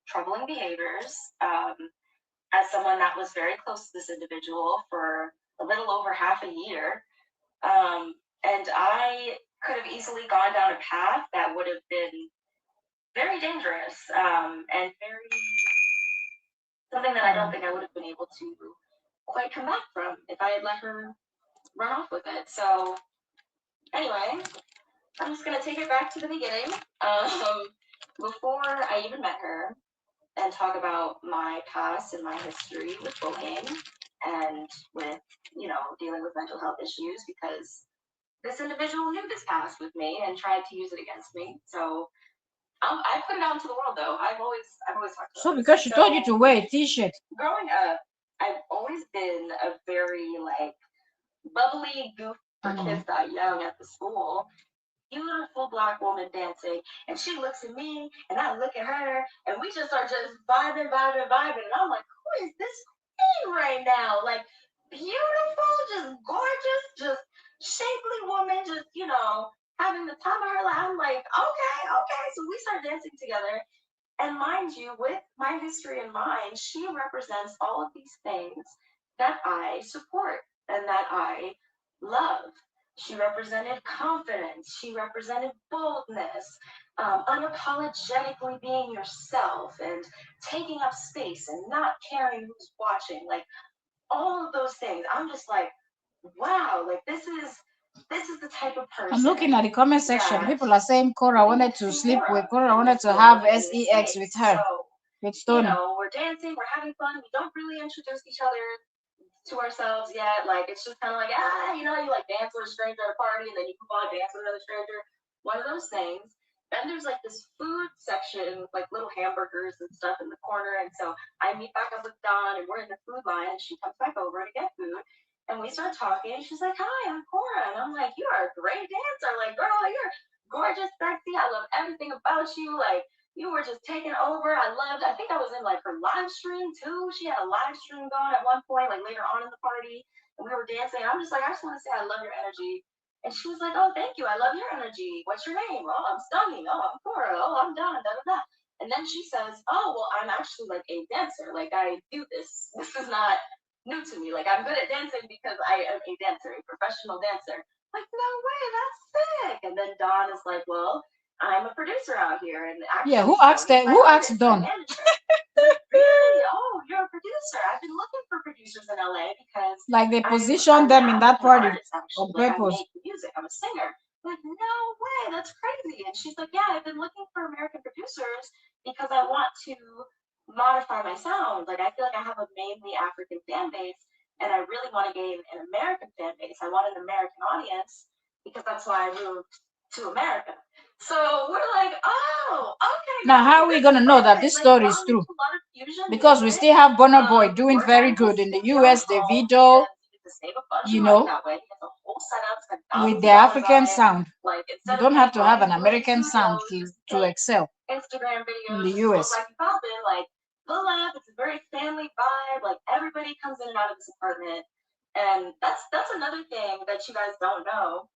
troubling behaviors as someone that was very close to this individual for a little over half a year. And I could have easily gone down a path that would have been very dangerous and very... something that I don't think I would have been able to quite come back from if I had let her run off with it. So anyway, I'm just gonna take it back to the beginning. Before I even met her, and talk about my past and my history with bullying and with, dealing with mental health issues, because this individual knew this past with me and tried to use it against me. So I put it out into the world, though. I've always talked about so because she told you to wear a t-shirt. Growing up, I've always been a very bubbly goof for kids that young at the school. Beautiful black woman dancing, and she looks at me, and I look at her, and we just are just vibing, and I'm like, who is this queen right now. Like, beautiful, just gorgeous, just shapely woman, just, having the time of her life. I'm like, okay, okay. So we start dancing together. And mind you, with my history in mind, she represents all of these things that I support and that I love. She represented confidence. She represented boldness, unapologetically being yourself and taking up space and not caring who's watching. Like all of those things. I'm just like, wow, like this is the type of person. I'm looking at the comment section. People are saying Korra wanted to sleep with Korra, wanted to have sex with her, with Stony. We're dancing, we're having fun. We don't really introduce each other to ourselves yet. Like it's just kind of like you like dance with a stranger at a party, and then you move on dance with another stranger. One of those things. Then there's like this food section, like little hamburgers and stuff in the corner. And so I meet back up with Dawn, and we're in the food line, and she comes back over to get food. And we start talking, and she's like, "Hi, I'm Cora." And I'm like, "You are a great dancer. Like, girl, you're gorgeous, sexy. I love everything about you. Like, you were just taking over. I think I was in like her live stream too. She had a live stream going at one point, like later on in the party, and we were dancing. I'm just like, I just want to say I love your energy. And she was like, "Oh, thank you. I love your energy. What's your name?" "Oh, I'm Stony." "Oh, I'm Cora." "Oh, I'm Donna." Da da da. And then she says, "Oh, well, I'm actually like a dancer. Like I do this. This is not new to me. Like I'm good at dancing because I am a dancer, a professional dancer." Like, no way, that's sick. And then Dawn is like, "Well, I'm a producer out here." And actually, yeah, who asked that? Who asked Dawn? Really? Oh, you're a producer. I've been looking for producers in LA because like they positioned them in that party on purpose. I make music. I'm a singer. I'm like, no way, that's crazy. And she's like, yeah, I've been looking for American producers because I want to modify my sound. Like I feel like I have a mainly African fan base, and I really want to gain an American fan base. I want an American audience because that's why I moved to America. So we're like, oh, okay. Now, how are we gonna know that this story is true? Because we still have Burna Boy doing very good in the US, the video, with the African sound. You don't have to have an American sound to excel Instagram videos in the US. Like pull up. It's a very family vibe. Like everybody comes in and out of this apartment, and that's another thing that you guys don't know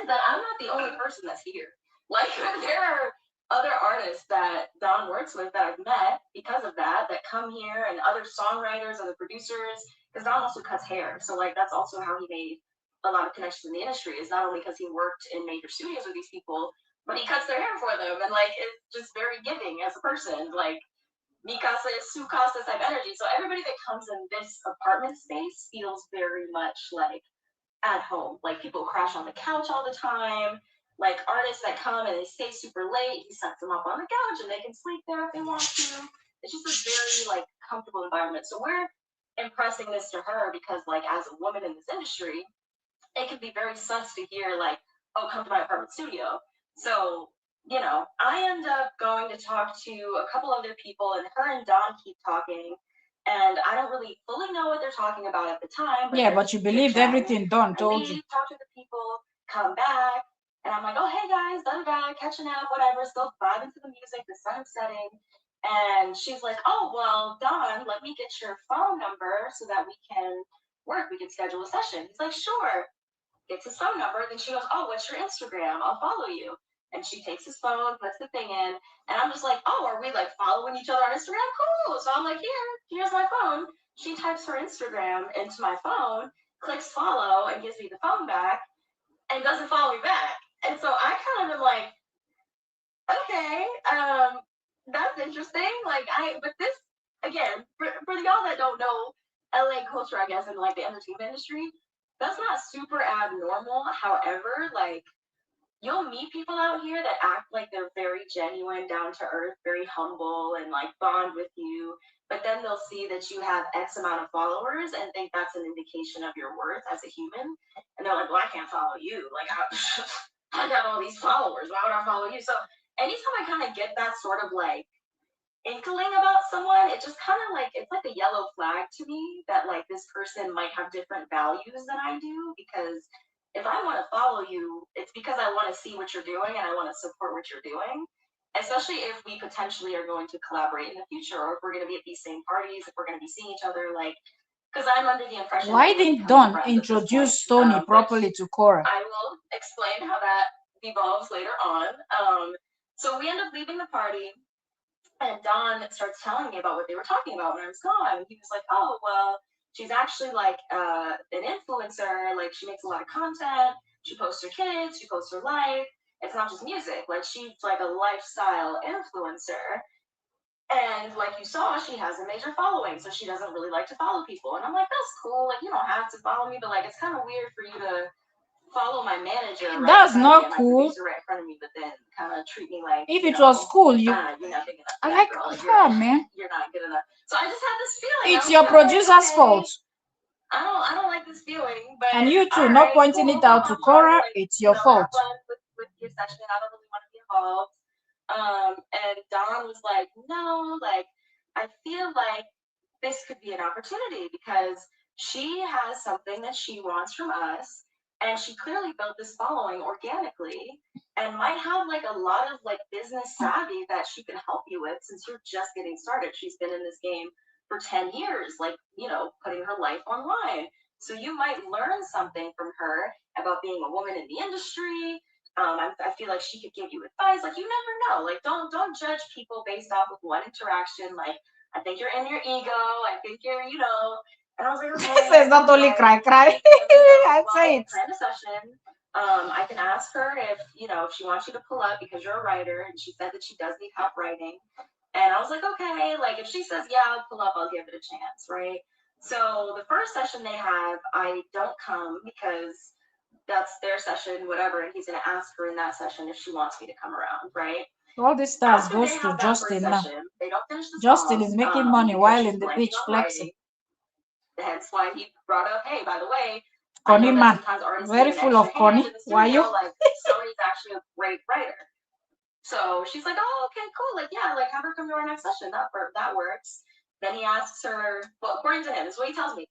is that I'm not the only person that's here. Like there are other artists that Don works with that I've met because of that come here, and other songwriters and the producers. Because Don also cuts hair, so like that's also how he made a lot of connections in the industry. Is not only because he worked in major studios with these people, but he cuts their hair for them, and like it's just very giving as a person. Like Mikasa is Sukasa type energy. So everybody that comes in this apartment space feels very much like at home. Like people crash on the couch all the time. Like artists that come and they stay super late, he sets them up on the couch and they can sleep there if they want to. It's just a very like comfortable environment. So we're impressing this to her because like as a woman in this industry, it can be very sus to hear like, oh, come to my apartment studio. So I end up going to talk to a couple other people, and her and Don keep talking, and I don't really fully know what they're talking about at the time. But you believed everything Don told you. Talk to the people, come back, and I'm like, oh, hey guys, da da, catching up, whatever, still vibing to the music, the sun's setting. And she's like, oh, well, Don, let me get your phone number so that we can work, we can schedule a session. He's like, sure. Gets his phone number, then she goes, oh, what's your Instagram? I'll follow you. And she takes his phone, puts the thing in, and I'm just like, oh, are we like following each other on Instagram? Cool. So I'm like, here's my phone. She types her Instagram into my phone, clicks follow, and gives me the phone back, and doesn't follow me back. And so I kind of am like, okay, that's interesting. But this, again, for y'all that don't know LA culture, I guess, in like the entertainment industry, that's not super abnormal. However, like you'll meet people out here that act like they're very genuine, down to earth, very humble, and like bond with you. But then they'll see that you have X amount of followers and think that's an indication of your worth as a human. And they're like, well, I can't follow you. Like, I got all these followers. Why would I follow you? So anytime I kind of get that sort of like inkling about someone, it just kind of like, it's like a yellow flag to me that like this person might have different values than I do. Because if I want to follow you, it's because I want to see what you're doing and I want to support what you're doing. especially if we potentially are going to collaborate in the future, or if we're going to be at these same parties, if we're going to be seeing each other, like, because I'm under the impression why didn't Don introduce Stony properly to Korra? I will explain how that evolves later on. So we end up leaving the party, and Don starts telling me about what they were talking about when I was gone. He was like, "Oh, well, she's actually like an influencer. Like, she makes a lot of content. She posts her kids. She posts her life. It's not just music. Like, she's like a lifestyle influencer. And like you saw, she has a major following, so she doesn't really like to follow people." And I'm like, "That's cool. Like, you don't have to follow me, but like, it's kind of weird for you to follow my manager right That's in front of me not and my cool. producer right in front of me, but then kind of treat me like, if it was cool, you're not big enough for that, like, girl. man, You're not good enough." So I just had this feeling. it's your producer's fault. I don't like this feeling, but And you too, not pointing it out to Korra, it's your fault. Have fun with your session. I don't really want to be involved. And Don was like, "No, like, I feel like this could be an opportunity because she has something that she wants from us, and she clearly built this following organically, and might have like a lot of like business savvy that she can help you with since you're just getting started. She's been in this game for 10 years, like, putting her life online. So you might learn something from her about being a woman in the industry. I feel like she could give you advice. Like, you never know. Like, don't judge people based off of one interaction. Like, I think you're in your ego. I think you're, And I was like, okay. This is not only cry. I say it. Plan a session. I can ask her if she wants you to pull up because you're a writer, and she said that she does need help writing. And I was like, okay, like, if she says, yeah, I'll pull up, I'll give it a chance, right? So the first session they have, I don't come because that's their session, whatever, and he's going to ask her in that session if she wants me to come around, right? All this stars goes to Justin now. They don't finish the Justin song, is making money while in the beach flexing. Hence why he brought up, hey, by the way, Connie man, very full of Connie. Why you? Like, Stoney's actually a great writer. So she's like, "Oh, okay, cool. Like, yeah, like, have her come to our next session. That works." Then he asks her, well, according to him, this is what he tells me.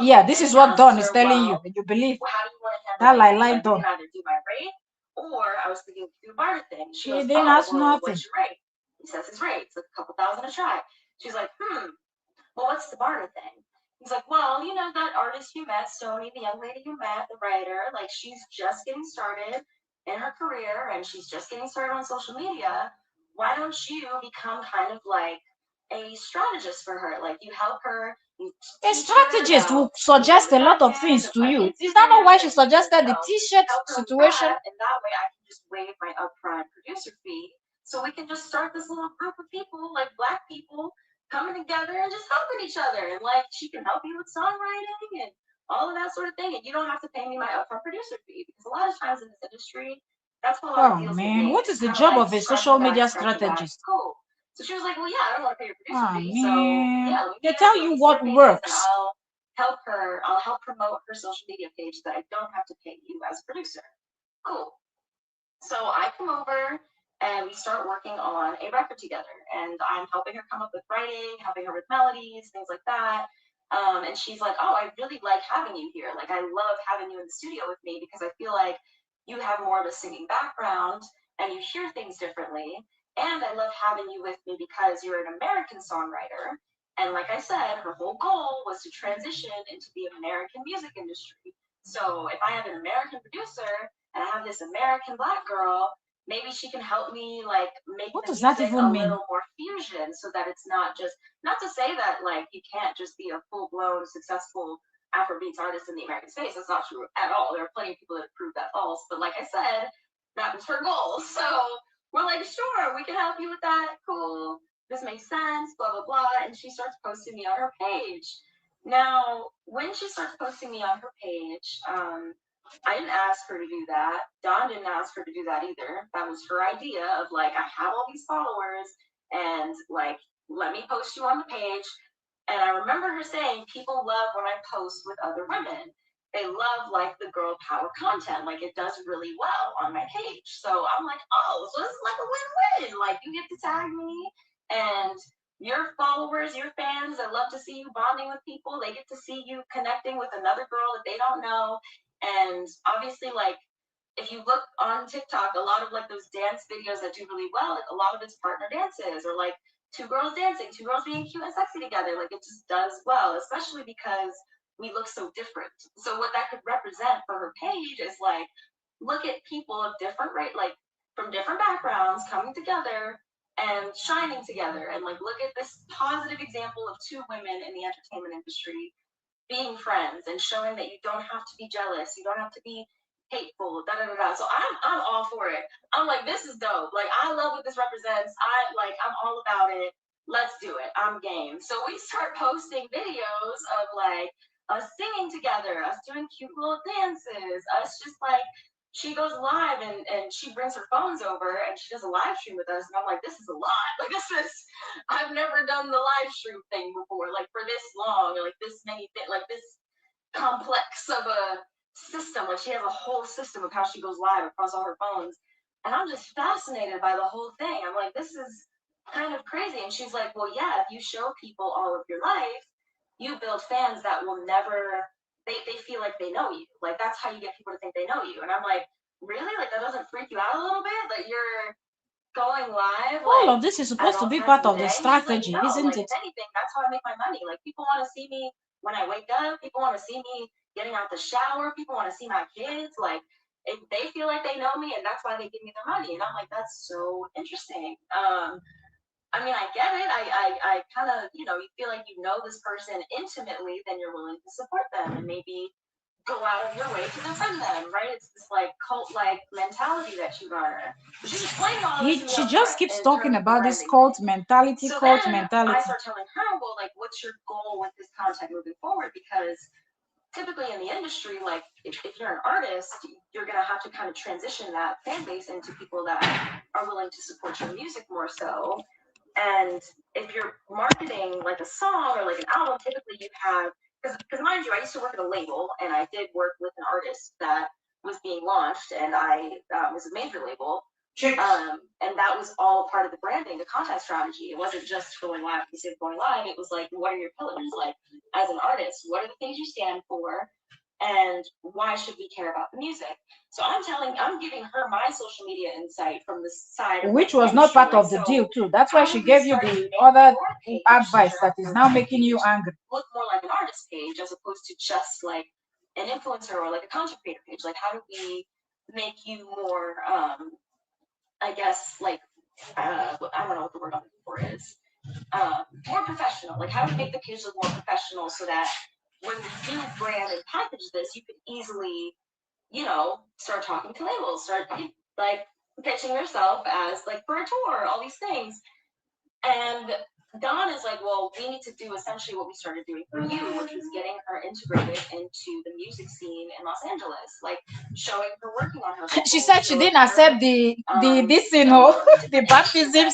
Yeah, this is what Don is telling you, and you believe. How do you want to handle that lie Don? You can either do my rate, or I was thinking do a barter thing. She didn't ask nothing. What's your rate? He says his rate. It's like a couple thousand a track. She's like, well, what's the barter thing? He's like, well, that artist you met, Stony, the young lady you met, the writer, like, she's just getting started in her career, and she's just getting started on social media. Why don't you become kind of like a strategist for her? Like, you help her. A strategist will suggest a lot of things to you. Is that not why she suggested the t-shirt situation? And that way I can just waive my upfront producer fee, so we can just start this little group of people, like Black people, coming together and just helping each other. And like, she can help you with songwriting and all of that sort of thing. And you don't have to pay me my upfront producer fee, because a lot of times in this industry, that's what a lot of deals get made. What is the job of a social media strategist? Cool. So she was like, well, yeah, I don't want to pay your producer fee. Man. So yeah, they tell you what works. I'll help promote her social media page that I don't have to pay you as a producer. Cool. So I come over and we start working on a record together, and I'm helping her come up with writing, helping her with melodies, things like that. And she's like, "Oh, I really like having you here. Like, I love having you in the studio with me because I feel like you have more of a singing background and you hear things differently. And I love having you with me because you're an American songwriter." And like I said, her whole goal was to transition into the American music industry. So if I have an American producer and I have this American Black girl, maybe she can help me like make what the does that music even a mean? little more fusion, so that it's not to say that like you can't just be a full-blown successful Afrobeats artist in the American space. That's not true at all. There are plenty of people that prove that false. But like I said, that was her goal. So we're like, sure, we can help you with that. Cool. This makes sense, blah, blah, blah. And she starts posting me on her page. Now, when she starts posting me on her page, I didn't ask her to do that. Don didn't ask her to do that either. That was her idea of like, I have all these followers and like, let me post you on the page. And I remember her saying, people love when I post with other women. They love like the girl power content. Like, it does really well on my page. So I'm like, oh, so this is like a win-win. Like, you get to tag me, and your followers, your fans that love to see you bonding with people, they get to see you connecting with another girl that they don't know. And obviously, like, if you look on TikTok, a lot of like those dance videos that do really well, like a lot of it's partner dances or like two girls dancing, two girls being cute and sexy together. Like it just does well, especially because we look so different. So what that could represent for her page is like, look at people of different like from different backgrounds coming together and shining together, and like look at this positive example of two women in the entertainment industry being friends and showing that you don't have to be jealous, you don't have to be hateful, da da da da. So I'm all for it. I'm like, this is dope. Like I love what this represents. I'm all about it. Let's do it. I'm game. So we start posting videos of like us singing together, us doing cute little dances, us just like she goes live and she brings her phones over and she does a live stream with us. And I'm like, this is a lot. Like this is I've never done the live stream thing before, like for this long, or like this many, like this complex of a system. Like she has a whole system of how she goes live across all her phones, and I'm just fascinated by the whole thing. I'm like, this is kind of crazy. And she's like, well, yeah, if you show people all of your life, you build fans that will never. They feel like they know you. Like that's how you get people to think they know you. And I'm like, really? Like that doesn't freak you out a little bit? That you're going live. All Like of this is supposed to be part of the strategy, like, no, isn't like it? if anything, that's how I make my money. Like people want to see me when I wake up. People want to see me getting out the shower. People want to see my kids. Like if they feel like they know me, and that's why they give me their money. And I'm like, that's so interesting. I mean, I get it. I kind of, you feel like you know this person intimately, then you're willing to support them and maybe go out of your way to defend them, right? It's this like cult-like mentality that you garner. She's explaining all this to me She up just front keeps in talking terms of the about this branding thing. So cult then I mentality. start telling her, well, like, what's your goal with this content moving forward? Because typically in the industry, like if you're an artist, you're gonna have to kind of transition that fan base into people that are willing to support your music more so. And if you're marketing like a song or like an album, typically you have because mind you, I used to work at a label and I did work with an artist that was being launched, and I was a major label. And that was all part of the branding, the content strategy. It wasn't just going live for the sake of going live. It was like, what are your pillars? Like, as an artist, what are the things you stand for? And why should we care about the music? So I'm giving her my social media insight from the side of like Which the was not industry. part Like, of the so deal too. That's why how she would we gave you start to the make other your page, advice that is your now brand making you page, angry. look more like an artist page as opposed to just like an influencer or like a content creator page? Like, how do we make you more, I guess, like, I don't know what the word I'm looking for is, more professional? Like, how do we make the page look more professional so that when we do brand and package this, you could easily, start talking to labels, start like pitching yourself as like for a tour, all these things. And Dawn is like, well, we need to do essentially what we started doing for you, which was getting her integrated into the music scene in Los Angeles, like showing her working on her vocals. She said she didn't accept the this the baptism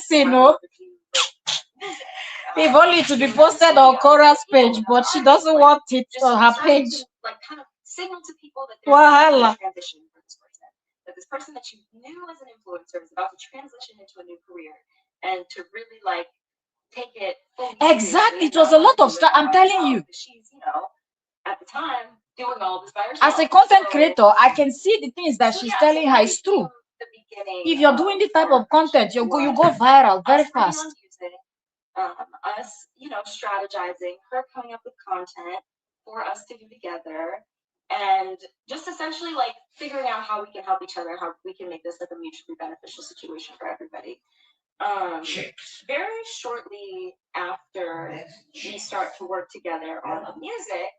if only to be posted on Korra's page, but she doesn't want it on her page. Like kind of signal to people that there's a transition for this person. That this person that you knew as an influencer is about to transition into a new career, and to really like take it fully. Exactly. It was a lot of stuff. I'm telling you. She's, at the time doing all this by herself. As a content creator, I can see the things that she's telling her is true. If you're doing this type of content, you go viral very fast. Us, strategizing, her coming up with content for us to do together, and just essentially like figuring out how we can help each other, how we can make this like a mutually beneficial situation for everybody. Very shortly after we start to work together on the music,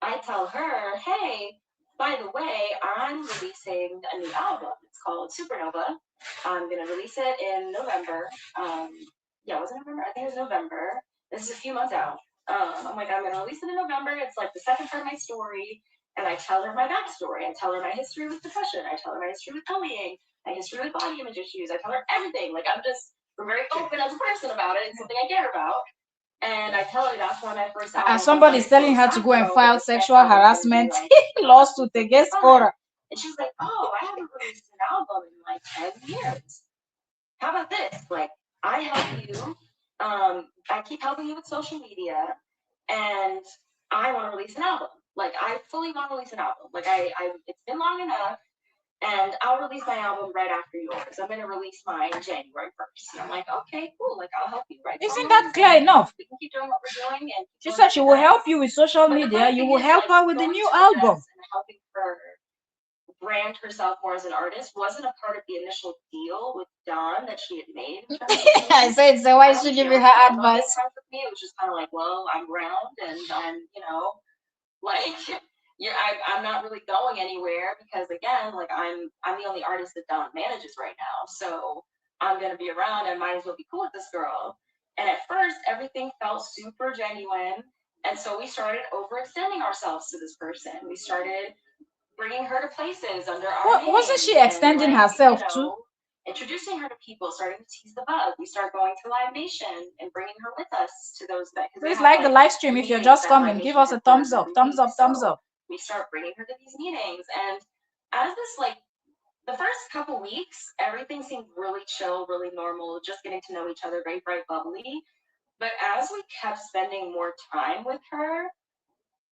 I tell her, hey, by the way, I'm releasing a new album. It's called Supernova. I'm going to release it in November. Was it November? I think it was November. This is a few months out. I'm like, I'm going to release it in November. It's like the second part of my story. And I tell her my backstory. I tell her my history with depression. I tell her my history with bullying, my history with body image issues. I tell her everything. Like, we're very open as a person about it. It's something I care about. And I tell her that's why my first album. Somebody's telling her to go and file sexual harassment lawsuit against Korra. And she's like, oh, I haven't released an album in like 10 years. How about this? Like, I help you. I keep helping you with social media, and I want to release an album. Like, I fully want to release an album. Like, it's been long enough, and I'll release my album right after yours. I'm gonna release mine January 1st. And I'm like, okay, cool. Like I'll help you write. Isn't that clear enough? We can keep doing what we're doing, and she said she will help you with social media. You will help her with the new album. And helping her brand herself more as an artist wasn't a part of the initial deal with Dawn that she had made. I said, so why is she giving her advice? It was just kind of like, well, I'm around and I'm, like, I'm not really going anywhere because again, like I'm the only artist that Dawn manages right now, so I'm gonna be around and might as well be cool with this girl. And at first, everything felt super genuine, and so we started overextending ourselves to this person. We started bringing her to places under our names. Wasn't she extending herself too? Introducing her to people, starting to tease the bug. We start going to Live Nation and bringing her with us to those. Please like the live stream if you're just coming. Give us a thumbs up, thumbs up, thumbs up. We start bringing her to these meetings, and as this the first couple weeks, everything seemed really chill, really normal, just getting to know each other, very bright, bubbly. But as we kept spending more time with her,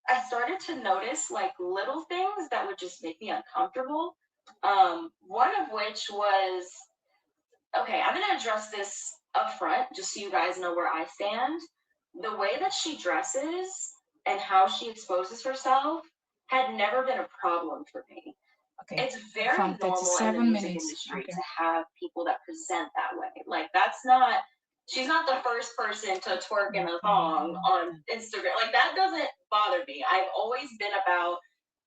I started to notice little things that would just make me uncomfortable. One of which was, okay, I'm gonna address this up front just so you guys know where I stand. The way that she dresses and how she exposes herself had never been a problem for me. Okay. It's very normal in the music industry to have people that present that way. She's not the first person to twerk in a thong on Instagram. That doesn't bother me. I've always been about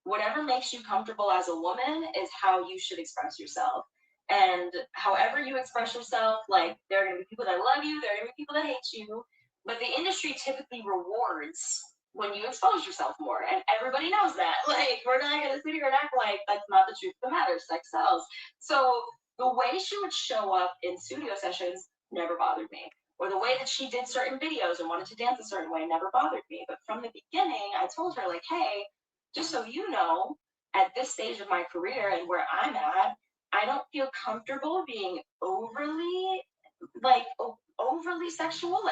whatever makes you comfortable as a woman is how you should express yourself. And however you express yourself, there are going to be people that love you, there are going to be people that hate you, but the industry typically rewards when you expose yourself more, and everybody knows that. We're not going to sit here and act like that's not the truth of the matter. Sex sells. So the way she would show up in studio sessions never bothered me, or the way that she did certain videos and wanted to dance a certain way never bothered me. But from the beginning, I told her, hey, just so you know, at this stage of my career and where I'm at, I don't feel comfortable being overly sexual.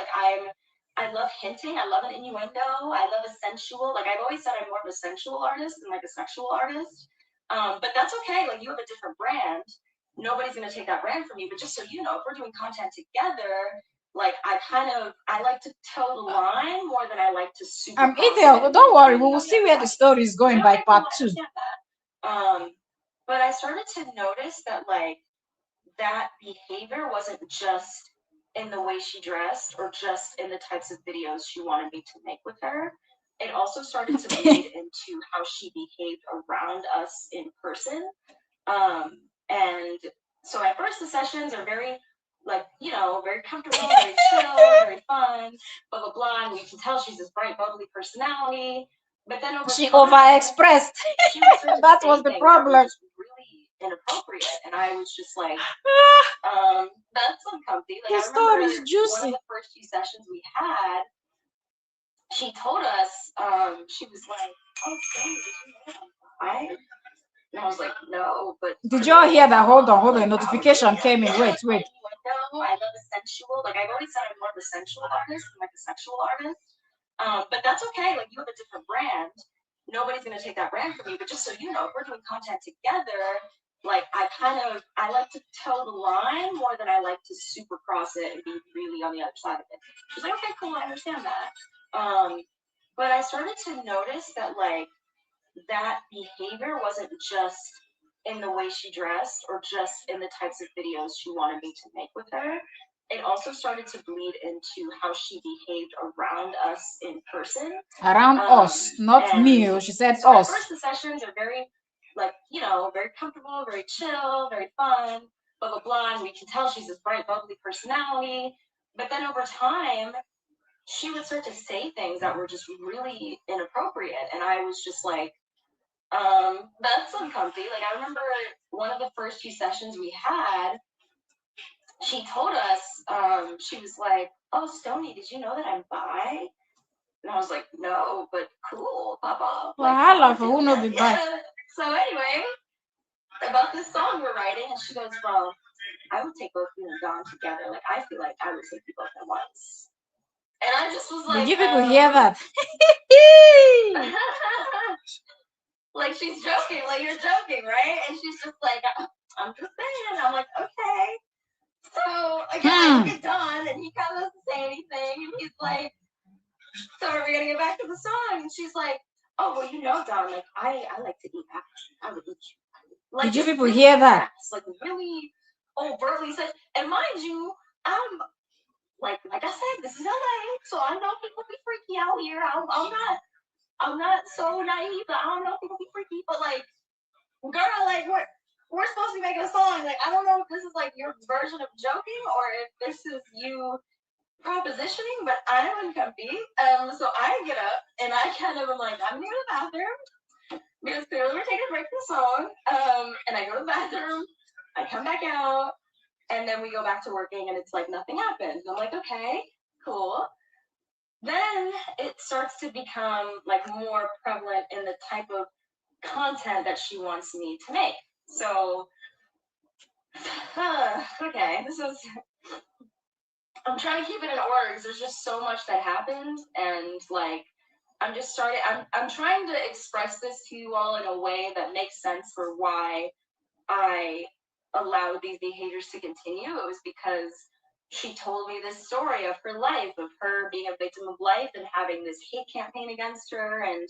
I love hinting. I love an innuendo. I love a sensual. I've always said I'm more of a sensual artist than a sexual artist. But that's okay. You have a different brand. Nobody's gonna take that brand from you. But just so you know, if we're doing content together, I like to toe the line more than I like to super. Ethel, don't worry. We will see where the story is going by part 2. But I started to notice that that behavior wasn't just in the way she dressed or just in the types of videos she wanted me to make with her. It also started to bleed into how she behaved around us in person. And so at first the sessions are very very comfortable, very chill, very fun, blah blah blah. And you can tell she's this bright, bubbly personality. But then she overexpressed. That was the problem. Really inappropriate, and I was just that's uncomfy. The story is juicy. One of the first few sessions we had, she told us, she was like, "Oh, Stony, did you know I'm bi?" And I was like, "No, but." Did y'all hear that? Hold on. Notification came in. Wait. No, I love a sensual. I've always said I'm more of a sensual artist than a sexual artist. But that's okay. You have a different brand. Nobody's gonna take that brand from you. But just so you know, if we're doing content together, I like to toe the line more than I like to super cross it and be really on the other side of it. She's like, okay, cool, I understand that. But I started to notice that that behavior wasn't just in the way she dressed or just in the types of videos she wanted me to make with her. It also started to bleed into how she behaved around us in person. Around us, not me. She said so us. At first, the sessions are very, very comfortable, very chill, very fun, blah, blah, blah. And we can tell she's this bright, bubbly personality. But then over time, she would start to say things that were just really inappropriate. And I was just that's uncomfy. I remember one of the first few sessions we had, she told us, she was like, "Oh, Stony, did you know that I'm bi?" And I was like, "No, but cool, Papa." Well, I love her. Who knows be bi? So anyway, about this song we're writing, and she goes, "Well, I would take both you and Dawn together. I feel like I would take you both at once." And I just was like, "Did you people hear that?" like she's joking, like you're joking, right? And she's just like, I'm just saying. I'm like, okay. So again, I look at Don, and he kind of doesn't say anything, and he's like, so are we gonna get back to the song? And she's like, oh well, you know, Don, like I like to eat apples. I would eat you. Like, did you people really hear that? Like really overtly said. And mind you, I'm like I said, this is LA, so I know people be freaky out here. I'm not so naive that I don't know people be freaky, but like, girl, like we're supposed to be making a song. Like, I don't know if this is like your version of joking or if this is you propositioning, but I'm uncomfy. So I get up and I kind of am like, I'm gonna go to the bathroom because clearly we're taking a break from the song. And I go to the bathroom, I come back out, and then we go back to working, and it's like nothing happened. I'm like, okay, cool. Then it starts to become like more prevalent in the type of content that she wants me to make. So, okay, this is. I'm trying to keep it in order because there's just so much that happened, and like I'm trying to express this to you all in a way that makes sense for why I allowed these behaviors to continue. It was because she told me this story of her life, of her being a victim of life and having this hate campaign against her, and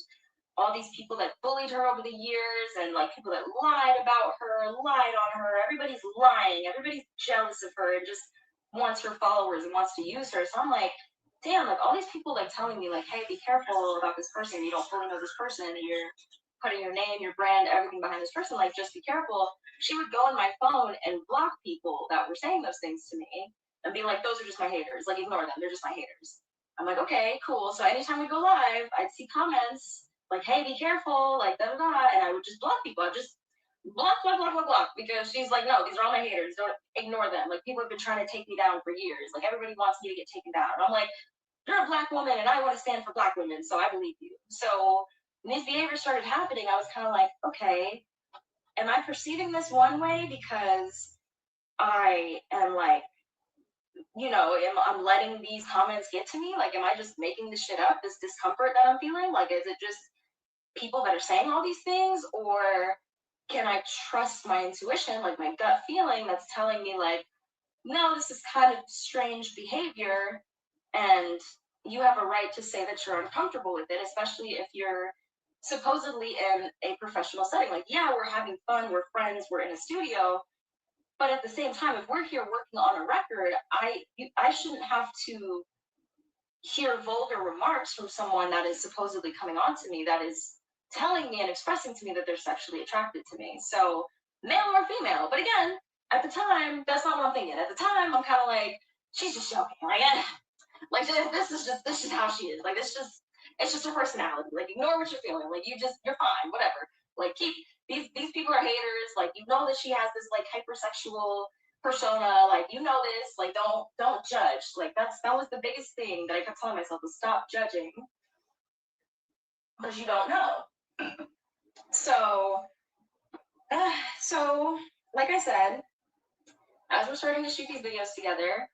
all these people that bullied her over the years, and like people that lied about her, lied on her. Everybody's lying. Everybody's jealous of her and just wants her followers and wants to use her. So I'm like, damn, like all these people like telling me like, hey, be careful about this person. You don't fully know this person, and you're putting your name, your brand, everything behind this person. Like, just be careful. She would go on my phone and block people that were saying those things to me and be like, those are just my haters. Like, ignore them. They're just my haters. I'm like, okay, cool. So anytime we go live, I'd see comments like, hey, be careful, like, da da da. And I would just block people. I'd just block, because she's like, no, these are all my haters. Don't ignore them. Like, people have been trying to take me down for years. Like, everybody wants me to get taken down. And I'm like, you're a black woman, and I want to stand for black women, so I believe you. So when these behaviors started happening, I was kind of like, okay, am I perceiving this one way because I am like, I'm letting these comments get to me? Like, am I just making this shit up, this discomfort that I'm feeling? Like, is it just people that are saying all these things, or can I trust my intuition, like my gut feeling that's telling me like, no, this is kind of strange behavior, and you have a right to say that you're uncomfortable with it, especially if you're supposedly in a professional setting. Like, yeah, we're having fun, we're friends, we're in a studio, but at the same time, if we're here working on a record, I shouldn't have to hear vulgar remarks from someone that is supposedly coming on to me, that is telling me and expressing to me that they're sexually attracted to me. So, male or female. But again, at the time, that's not what I'm thinking. At the time, I'm kind of like, she's just joking. Like, like this is how she is. Like, it's just her personality. Like, ignore what you're feeling. Like, you're fine. Whatever. Like, keep these people are haters. Like, you know that she has this like hypersexual persona. Like, you know this. Like, don't judge. Like, that was the biggest thing that I kept telling myself, was stop judging because you don't know. So, so like I said, as we're starting to shoot these videos together,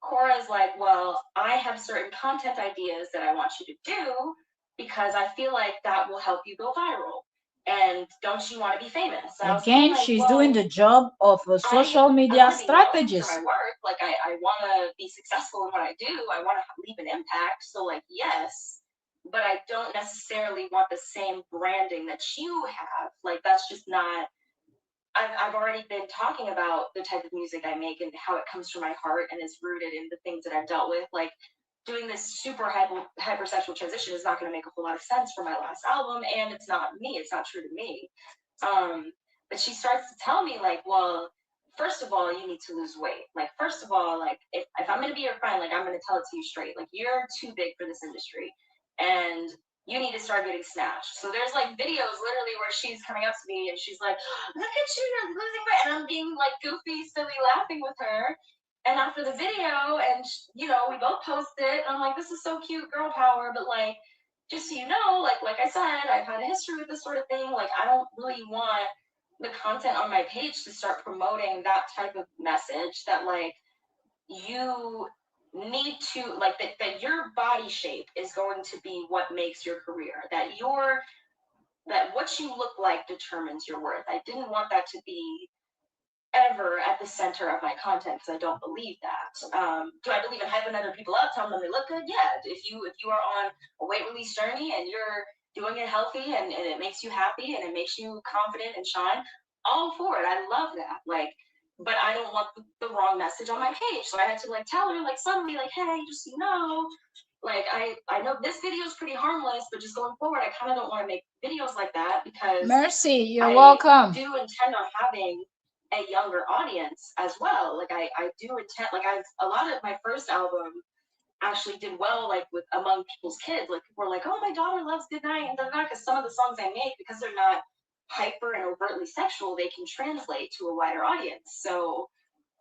Cora's like, well, I have certain content ideas that I want you to do because I feel like that will help you go viral. And don't you want to be famous? And again, like, she's doing the job of a social media strategist. For my work. Like, I want to be successful in what I do. I want to leave an impact. So, like, yes, but I don't necessarily want the same branding that you have. Like, that's just not. I've already been talking about the type of music I make and how it comes from my heart and is rooted in the things that I've dealt with. Like, doing this super hypersexual transition is not going to make a whole lot of sense for my last album, and it's not me. It's not true to me. But she starts to tell me like, well, first of all, you need to lose weight. Like, first of all, like if I'm going to be your friend, like I'm going to tell it to you straight. Like, you're too big for this industry, and you need to start getting snatched. So there's like videos literally where she's coming up to me and she's like, look at you, you're losing weight. And I'm being like goofy, silly, laughing with her. And after the video, and we both post it, and I'm like, this is so cute, girl power. But like, just so you know, like I said, I've had a history with this sort of thing. Like, I don't really want the content on my page to start promoting that type of message that like you need to like that your body shape is going to be what makes your career, that your that what you look like determines your worth. I didn't want that to be ever at the center of my content because I don't believe that. Do I believe in hyping other people up, telling them they look good? Yeah. If you are on a weight release journey and you're doing it healthy and it makes you happy and it makes you confident and shine, all for it. I love that. Like, but I don't want the wrong message on my page. So I had to like tell her like suddenly like, hey, just like I know this video is pretty harmless, but just going forward, I kind of don't want to make videos like that because Mercy, you're welcome. I do intend on having a younger audience as well. Like I do intend, like a lot of my first album actually did well, like with among people's kids. Like people were like, "Oh, my daughter loves Goodnight," and because some of the songs I make, because they're not hyper and overtly sexual, they can translate to a wider audience. So.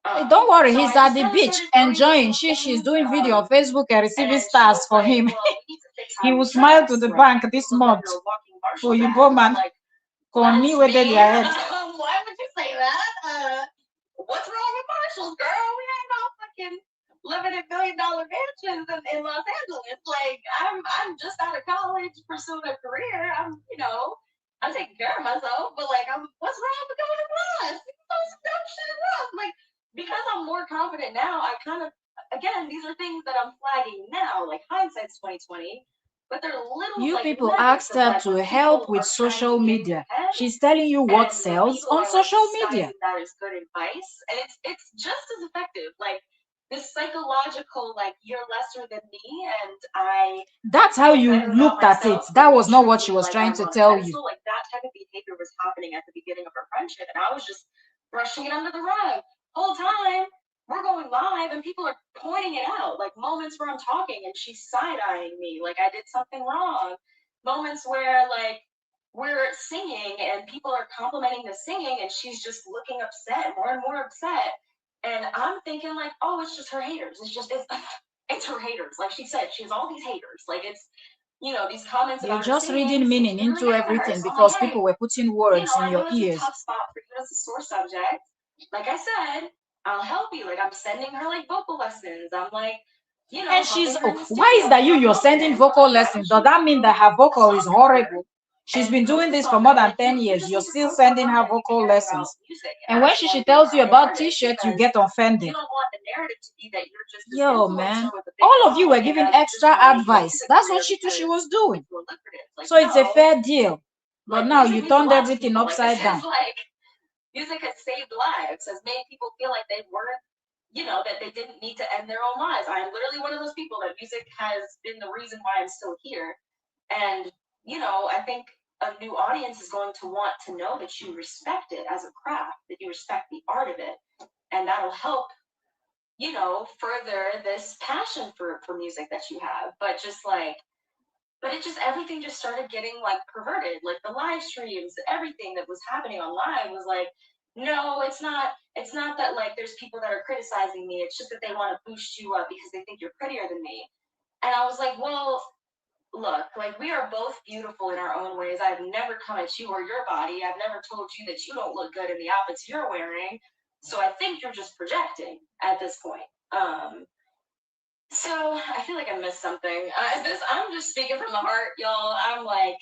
Hey, don't worry, he's at the beach enjoying. She's doing video on Facebook and receiving stars for him. He will smile to the bank this month for you, man. Connie, where did your head? Why would you say that? What's wrong with Marshalls, girl? We ain't all fucking living in $1 million mansions in Los Angeles. Like, I'm just out of college pursuing a career. I'm taking care of myself, but like, what's wrong with going to class? Some dumb shit up. Like, because I'm more confident now, I kind of, again, these are things that I'm flagging now. Like, hindsight's 2020. But they're little. You like, people asked her to help with social media. She's telling you what sells on social media. That is good advice, and it's just as effective. Like this psychological, like you're lesser than me, and I. That's how you looked at it. That was not what she was trying to tell you. Like that type of behavior was happening at the beginning of our friendship, and I was just brushing it under the rug whole time. We're going live and people are pointing it out, like moments where I'm talking and she's side-eyeing me like I did something wrong, moments where like we're singing and people are complimenting the singing and she's just looking upset, more and more upset, and I'm thinking like, oh, it's just her haters, it's her haters. Like she said, she has all these haters. Like it's these comments. You're just reading meaning into everything because people were putting words in your ears. It's a tough spot for you as a sore subject. Like I said, I'll help you. Like I'm sending her like vocal lessons. I'm like, and she's why is that you're sending vocal lessons? Does that mean that her vocal is horrible? She's been doing this for more than 10 years. You're still sending her vocal lessons. And when she tells you about t-shirts, you get offended. You don't want the narrative to be that you're just yo, man. All of you were giving extra advice. That's what she was doing. So it's a fair deal. But now you turned everything upside down. Music has saved lives, has made people feel like they weren't, that they didn't need to end their own lives. I am literally one of those people that music has been the reason why I'm still here. And, I think a new audience is going to want to know that you respect it as a craft, that you respect the art of it. And that'll help, further this passion for music that you have. But everything just started getting like perverted. Like the live streams, everything that was happening on live was like, no, it's not that like there's people that are criticizing me. It's just that they want to boost you up because they think you're prettier than me. And I was like, well, look, like we are both beautiful in our own ways. I've never come at you or your body. I've never told you that you don't look good in the outfits you're wearing. So I think you're just projecting at this point. So I feel like I missed something. I'm just speaking from the heart, y'all. I'm like,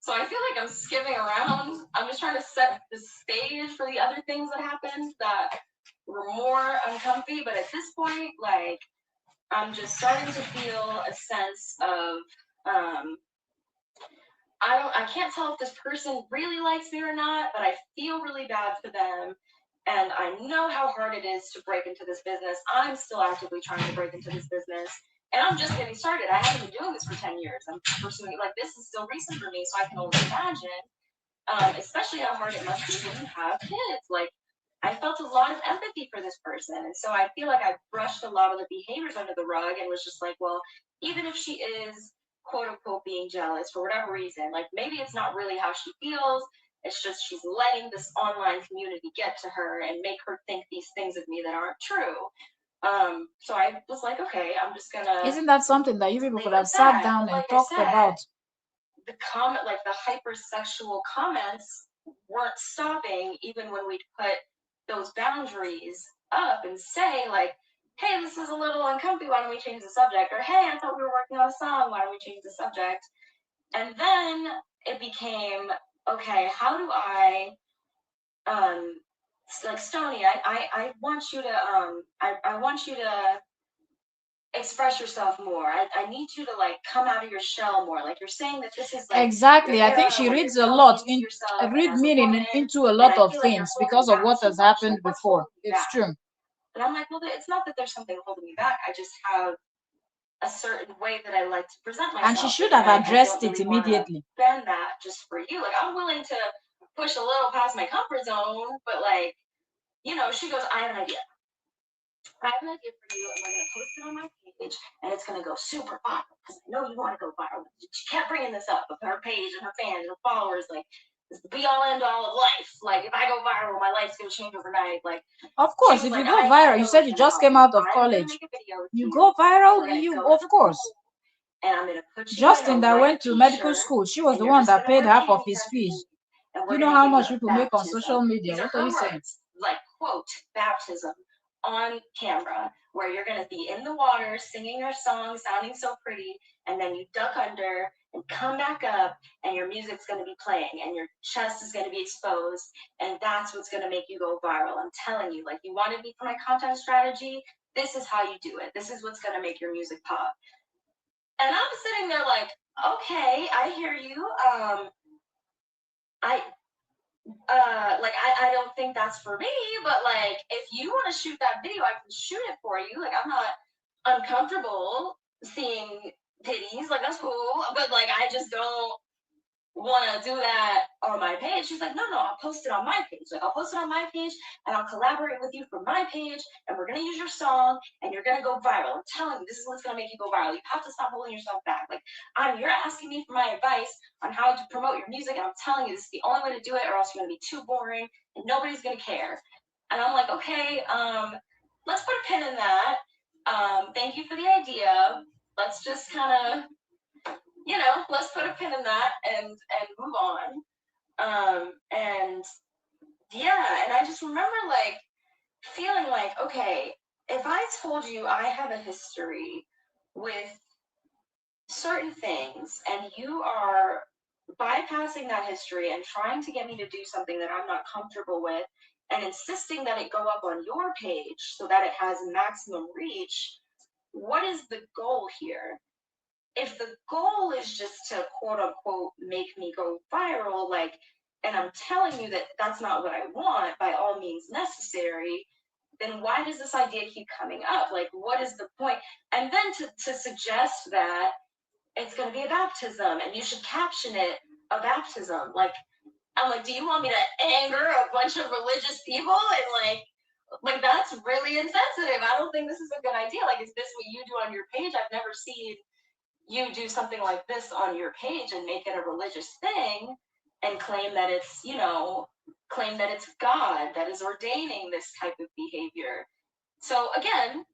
so I feel like I'm skipping around. I'm just trying to set the stage for the other things that happened that were more uncomfy. But at this point, like, I'm just starting to feel a sense of, I can't tell if this person really likes me or not, but I feel really bad for them. And I know how hard it is to break into this business. I'm still actively trying to break into this business. And I'm just getting started. I haven't been doing this for 10 years. I'm pursuing it. Like, this is still recent for me, so I can only imagine, especially how hard it must be when you have kids. Like, I felt a lot of empathy for this person. And so I feel like I brushed a lot of the behaviors under the rug and was just like, well, even if she is, quote unquote, being jealous for whatever reason, like, maybe it's not really how she feels. It's just she's letting this online community get to her and make her think these things of me that aren't true. So I was like, okay, I'm just gonna. Isn't that something that you people could have sat down and talked about? The comment, like the hypersexual comments, weren't stopping even when we'd put those boundaries up and say like, hey, this is a little uncomfy. Why don't we change the subject? Or hey, I thought we were working on a song. Why don't we change the subject? And then it became, okay, how do I, like Stony, I want you to, I want you to express yourself more. I need you to like come out of your shell more. Like you're saying that this is like exactly. I think she reads a lot in read meaning into a lot of things because of what has happened before. It's true. And I'm like, well, it's not that there's something holding me back. I just have a certain way that I like to present myself. And she should have addressed it immediately. Bend that just for you. Like I'm willing to push a little past my comfort zone, but like, you know, she goes, I have an idea. I have an idea for you, and we're gonna post it on my page, and it's gonna go super viral because I know you want to go viral. She kept bringing this up with her page and her fans and her followers, like this the be all end all of life. Like if I go viral, my life's gonna change overnight. Like of course, if you go viral, you said you just came out of college. You go viral, you of course. And I'm gonna put you Justin that went to medical school, she was the one that paid half of his fees. You know how much people make on social media. What are you saying? Like quote baptism on camera, where you're gonna be in the water singing your song, sounding so pretty, and then you duck under and come back up, and your music's gonna be playing, and your chest is gonna be exposed, and that's what's gonna make you go viral. I'm telling you, like you wanted me for my content strategy. This is how you do it. This is what's gonna make your music pop. And I'm sitting there like, okay, I hear you. I don't think that's for me, but like if you want to shoot that video, I can shoot it for you. Like I'm not uncomfortable seeing titties, like that's cool, but like I just don't want to do that on my page. She's like, no, I'll post it on my page. Like I'll post it on my page and I'll collaborate with you from my page and we're gonna use your song and you're gonna go viral. I'm telling you, this is what's gonna make you go viral. You have to stop holding yourself back. Like you're asking me for my advice on how to promote your music, and I'm telling you, this is the only way to do it, or else you're gonna be too boring and nobody's gonna care. And I'm like, okay, let's put a pin in that. Thank you for the idea. Let's just kind of let's put a pin in that and move on. And yeah, and I just remember like feeling like, okay, if I told you I have a history with certain things and you are bypassing that history and trying to get me to do something that I'm not comfortable with and insisting that it go up on your page so that it has maximum reach, what is the goal here? If the goal is just to quote unquote make me go viral, like, and I'm telling you that that's not what I want by all means necessary, then why does this idea keep coming up? Like, what is the point? And then to suggest that it's going to be a baptism and you should caption it a baptism. Like, I'm like, do you want me to anger a bunch of religious people? And like that's really insensitive. I don't think this is a good idea. Like, is this what you do on your page? I've never seen you do something like this on your page and make it a religious thing and claim that it's, claim that it's God that is ordaining this type of behavior. So again,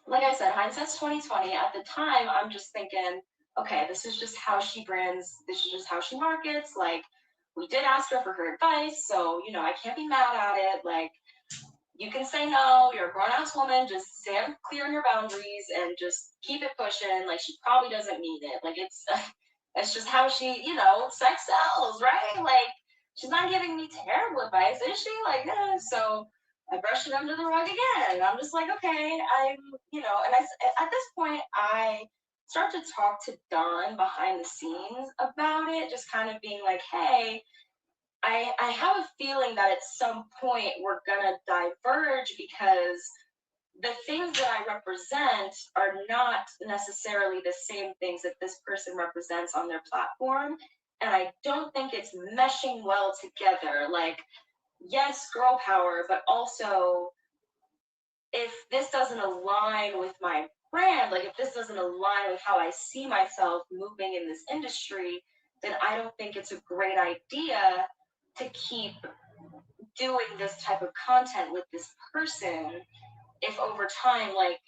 like I said, hindsight's 2020. At the time, I'm just thinking, okay, this is just how she brands, this is just how she markets. Like, we did ask her for her advice, so I can't be mad at it. Like, you can say no, you're a grown-ass woman, just stand clear on your boundaries and just keep it pushing. Like, she probably doesn't mean it. Like, it's just how she, sex sells, right? Like, she's not giving me terrible advice, is she? Like, so I brushed it under the rug again. I'm just like, okay, and at this point, I start to talk to Dawn behind the scenes about it, just kind of being like, hey, I have a feeling that at some point we're gonna diverge because the things that I represent are not necessarily the same things that this person represents on their platform. And I don't think it's meshing well together. Like, yes, girl power, but also if this doesn't align with my brand, like if this doesn't align with how I see myself moving in this industry, then I don't think it's a great idea to keep doing this type of content with this person if over time, like,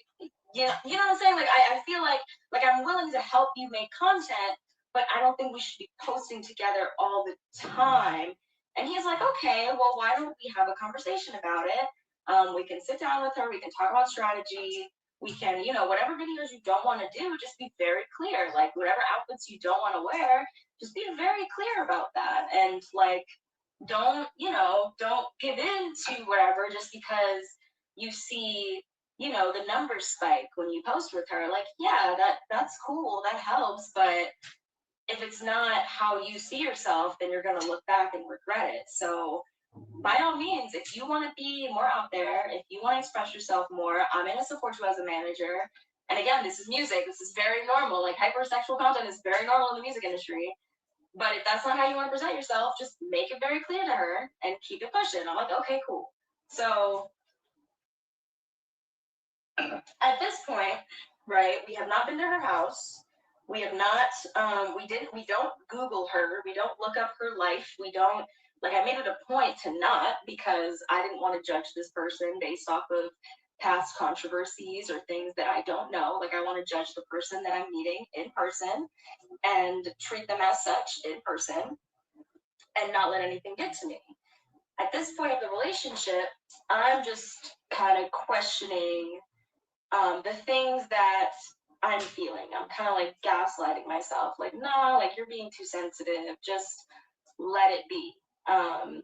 you know what I'm saying? Like, I feel like I'm willing to help you make content, but I don't think we should be posting together all the time. And he's like, okay, well, why don't we have a conversation about it? We can sit down with her, we can talk about strategy, we can, whatever videos you don't want to do, just be very clear. Like whatever outfits you don't want to wear, just be very clear about that. And like, don't give in to whatever just because you see, the numbers spike when you post with her. Like, yeah, that's cool, that helps, but if it's not how you see yourself, then you're going to look back and regret it. So by all means, if you want to be more out there, if you want to express yourself more, I'm going to support you as a manager. And again, this is music. This is very normal. Like hypersexual content is very normal in the music industry. But if that's not how you want to present yourself, just make it very clear to her and keep it pushing. I'm like, okay, cool. So at this point, right, we have not been to her house. We have not, we don't Google her. We don't look up her life. We don't, like, I made it a point to not because I didn't want to judge this person based off of past controversies or things that I don't know. Like, I want to judge the person that I'm meeting in person and treat them as such in person and not let anything get to me. At this point of the relationship, I'm just kind of questioning the things that I'm feeling. I'm kind of like gaslighting myself, like, no, like you're being too sensitive, just let it be. And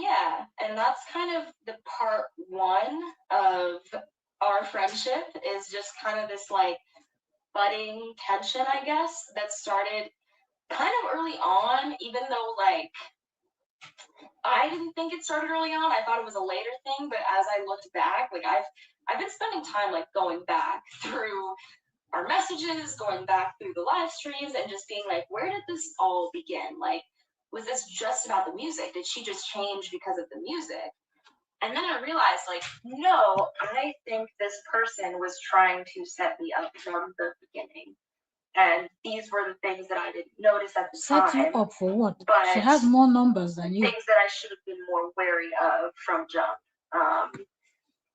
yeah, and that's kind of the part one of our friendship, is just kind of this like budding tension, I guess, that started kind of early on, even though like I didn't think it started early on. I thought it was a later thing, but as I looked back, like I've been spending time like going back through our messages, going back through the live streams, and just being like, where did this all begin? Like, was this just about the music? Did she just change because of the music? And then I realized, like, no, I think this person was trying to set me up from the beginning. And these were the things that I didn't notice at the time. Set you up for what? But She has more numbers than you. things that I should have been more wary of from jump.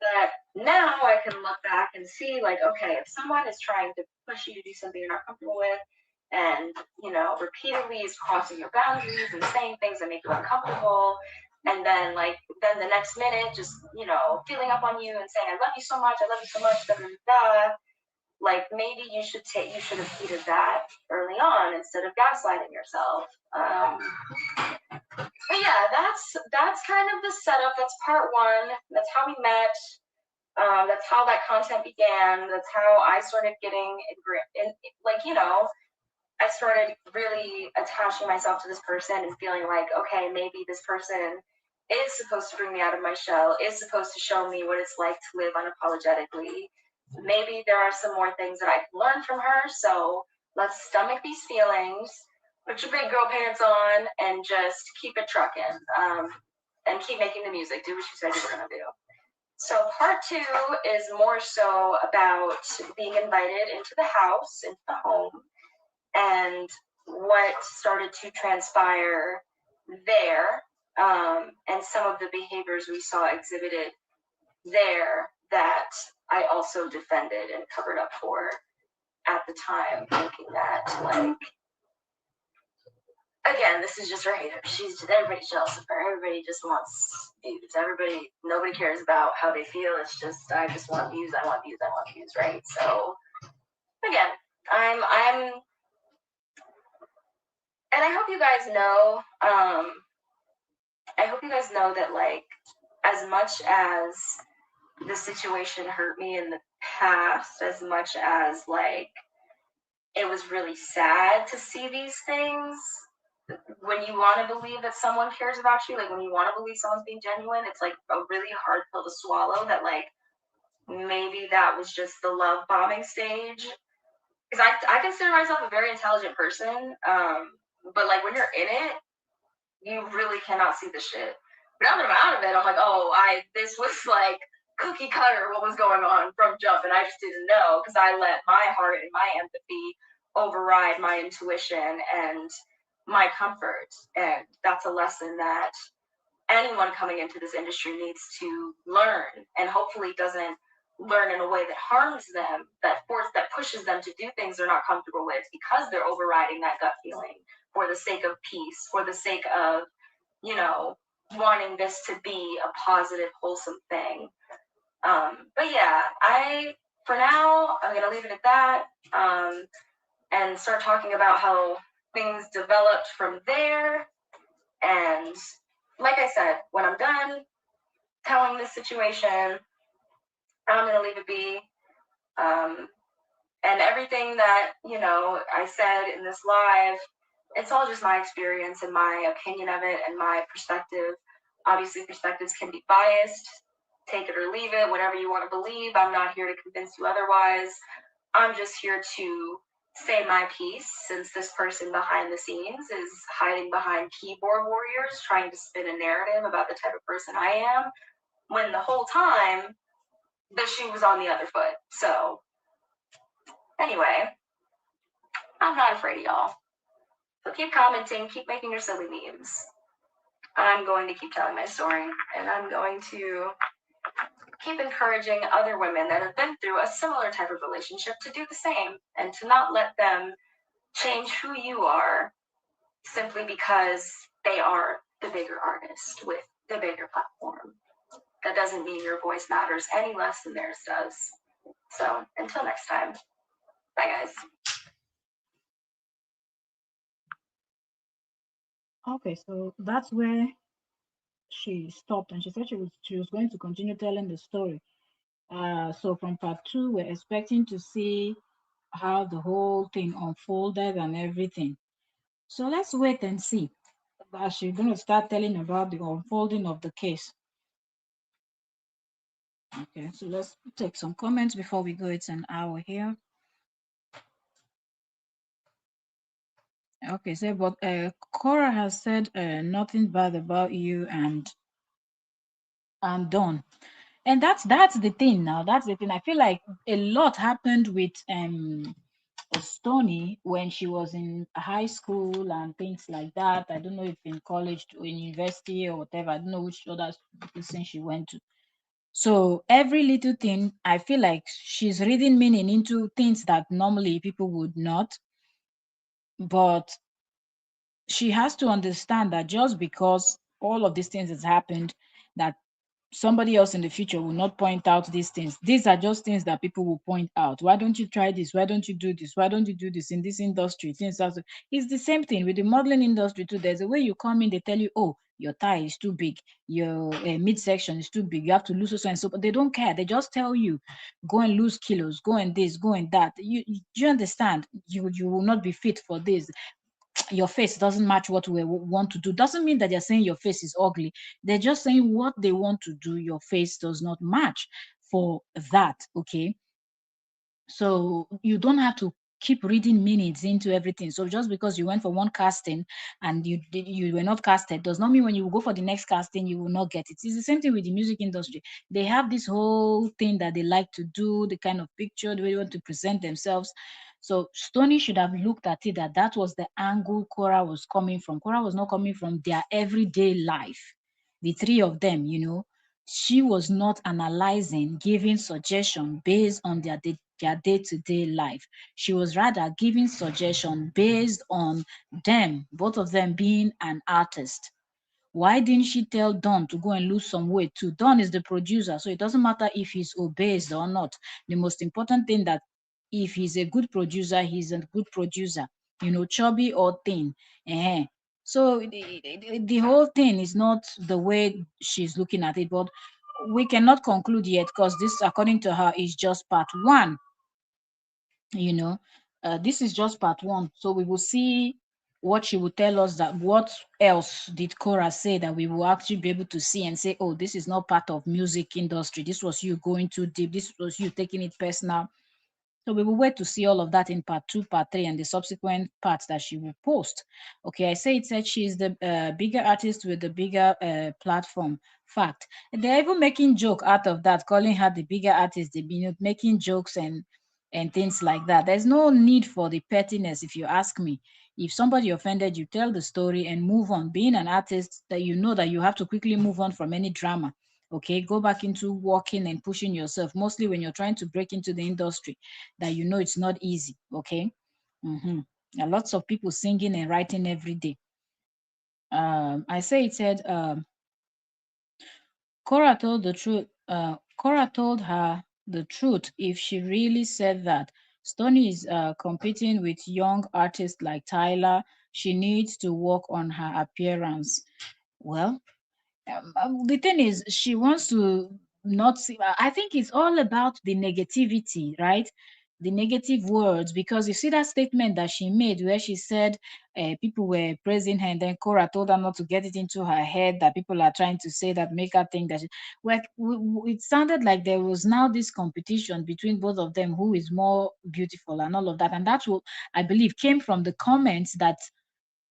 That now I can look back and see, like, okay, if someone is trying to push you to do something you're not comfortable with, and repeatedly is crossing your boundaries and saying things that make you uncomfortable, and then the next minute just feeling up on you and saying, I love you so much, da, da, da, like maybe you should have heeded that early on instead of gaslighting yourself. But yeah, that's kind of the setup. That's part one. That's how we met. That's how that content began. That's how I started getting I started really attaching myself to this person and feeling like, okay, maybe this person is supposed to bring me out of my shell, is supposed to show me what it's like to live unapologetically. Maybe there are some more things that I can learn from her. So let's stomach these feelings, put your big girl pants on, and just keep it trucking, and keep making the music. Do what you said you were gonna do. So part two is more so about being invited into the house, into the home, and what started to transpire there, and some of the behaviors we saw exhibited there that I also defended and covered up for at the time, thinking that, like, again, this is just her hater. Everybody's jealous of her. Everybody just wants views. Nobody cares about how they feel. It's just, I just want views. I want views. I want views. Right. So again, I'm, and I hope you guys know, that, like, as much as the situation hurt me in the past, as much as, like, it was really sad to see these things, when you want to believe that someone cares about you, like when you want to believe someone's being genuine, it's like a really hard pill to swallow that, like, maybe that was just the love bombing stage. Because I consider myself a very intelligent person, but like when you're in it, you really cannot see the shit. But now that I'm out of it, I'm like, oh, this was like cookie cutter what was going on from jump, and I just didn't know because I let my heart and my empathy override my intuition and my comfort. And that's a lesson that anyone coming into this industry needs to learn, and hopefully doesn't learn in a way that harms them, that pushes them to do things they're not comfortable with because they're overriding that gut feeling for the sake of peace, for the sake of, wanting this to be a positive, wholesome thing. But yeah, I for now, I'm going to leave it at that and start talking about how things developed from there. And like I said, when I'm done telling this situation, I'm going to leave it be. And everything that, I said in this live, it's all just my experience and my opinion of it and my perspective. Obviously, perspectives can be biased. Take it or leave it, whatever you want to believe. I'm not here to convince you otherwise. I'm just here to say my piece, since this person behind the scenes is hiding behind keyboard warriors trying to spin a narrative about the type of person I am, when the whole time the shoe was on the other foot. So anyway, I'm not afraid of y'all. So keep commenting, keep making your silly memes. I'm going to keep telling my story, and I'm going to keep encouraging other women that have been through a similar type of relationship to do the same, and to not let them change who you are simply because they are the bigger artist with the bigger platform. That doesn't mean your voice matters any less than theirs does. So until next time, bye guys. Okay, so that's where she stopped, and she said she was going to continue telling the story. So from part two, we're expecting to see how the whole thing unfolded and everything. So let's wait and see. As she's going to start telling about the unfolding of the case. Okay, so let's take some comments before we go. It's an hour here. Okay, so but Cora has said nothing bad about you and Dawn. And that's the thing now. That's the thing. I feel like a lot happened with Stony when she was in high school and things like that. I don't know if in college or in university or whatever. I don't know which other thing she went to. So every little thing, I feel like she's reading meaning into things that normally people would not. But she has to understand that just because all of these things has happened, that somebody else in the future will not point out these things. These are just things that people will point out. Why don't you try this? Why don't you do this? Why don't you do this in this industry? Things also, it's the same thing with the modeling industry too. There's a way you come in, they tell you, oh, your thigh is too big, your midsection is too big, you have to lose so and so, but they don't care. They just tell you, go and lose kilos, go and this, go and that. You understand? You will not be fit for this. Your face doesn't match what we want to do. Doesn't mean that they're saying your face is ugly. They're just saying what they want to do, your face does not match for that. Okay, so you don't have to keep reading minutes into everything. So just because you went for one casting and you were not casted does not mean when you go for the next casting you will not get it. It's the same thing with the music industry. They have this whole thing that they like to do, the kind of picture, the way they want to present themselves. So Stony should have looked at it that that was the angle Korra was coming from. Korra was not coming from their everyday life. The three of them, she was not analyzing, giving suggestion based on their day-to-day life. She was rather giving suggestion based on them, both of them being an artist. Why didn't she tell Don to go and lose some weight too? Don is the producer, so it doesn't matter if he's obese or not. The most important thing that if he's a good producer, he's a good producer, chubby or thin. So the whole thing is not the way she's looking at it, but we cannot conclude yet because this, according to her, is just part one. you know this is just part one, so we will see what she will tell us, that what else did Cora say that we will actually be able to see and say, oh, this is not part of music industry, this was you going too deep, this was you taking it personal. So we will wait to see all of that in part two, part three, and the subsequent parts that she will post. Okay, I say it said she's the bigger artist with the bigger platform. Fact. They're even making joke out of that, calling her the bigger artist. They've been making jokes and things like that. There's no need for the pettiness, if you ask me. If somebody offended you, tell the story and move on. Being an artist, that you know that you have to quickly move on from any drama. Okay, go back into working and pushing yourself, mostly when you're trying to break into the industry that it's not easy. Okay. There are lots of people singing and writing every day. I say it said Cora told the truth. Cora told her the truth if she really said that. Stony is competing with young artists like Tyler. She needs to work on her appearance. Well, the thing is, she wants to not see. I think it's all about the negativity, right? The negative words, because you see that statement that she made where she said people were praising her, and then Cora told her not to get it into her head that people are trying to say that make her think that well, it sounded like there was now this competition between both of them, who is more beautiful and all of that, and that's what I believe came from the comments that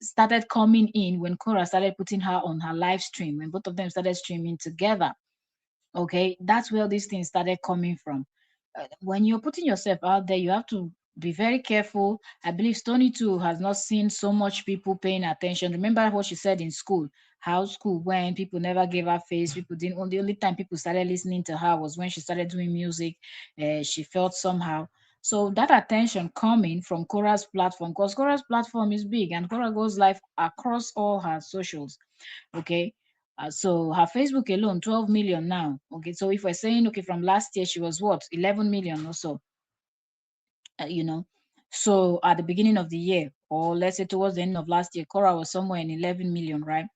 started coming in when Cora started putting her on her live stream, when both of them started streaming together. Okay, that's where these things started coming from. When you're putting yourself out there, you have to be very careful. I believe Stony too has not seen so much people paying attention. Remember what she said in school, how school went, people never gave her face, people didn't. The only time people started listening to her was when she started doing music. She felt somehow. So that attention coming from Cora's platform, because Cora's platform is big and Cora goes live across all her socials. Okay. So her Facebook alone, 12 million now. Okay. So if we're saying, okay, from last year, she was what, 11 million or so, you know. So at the beginning of the year, or let's say towards the end of last year, Cora was somewhere in 11 million, right?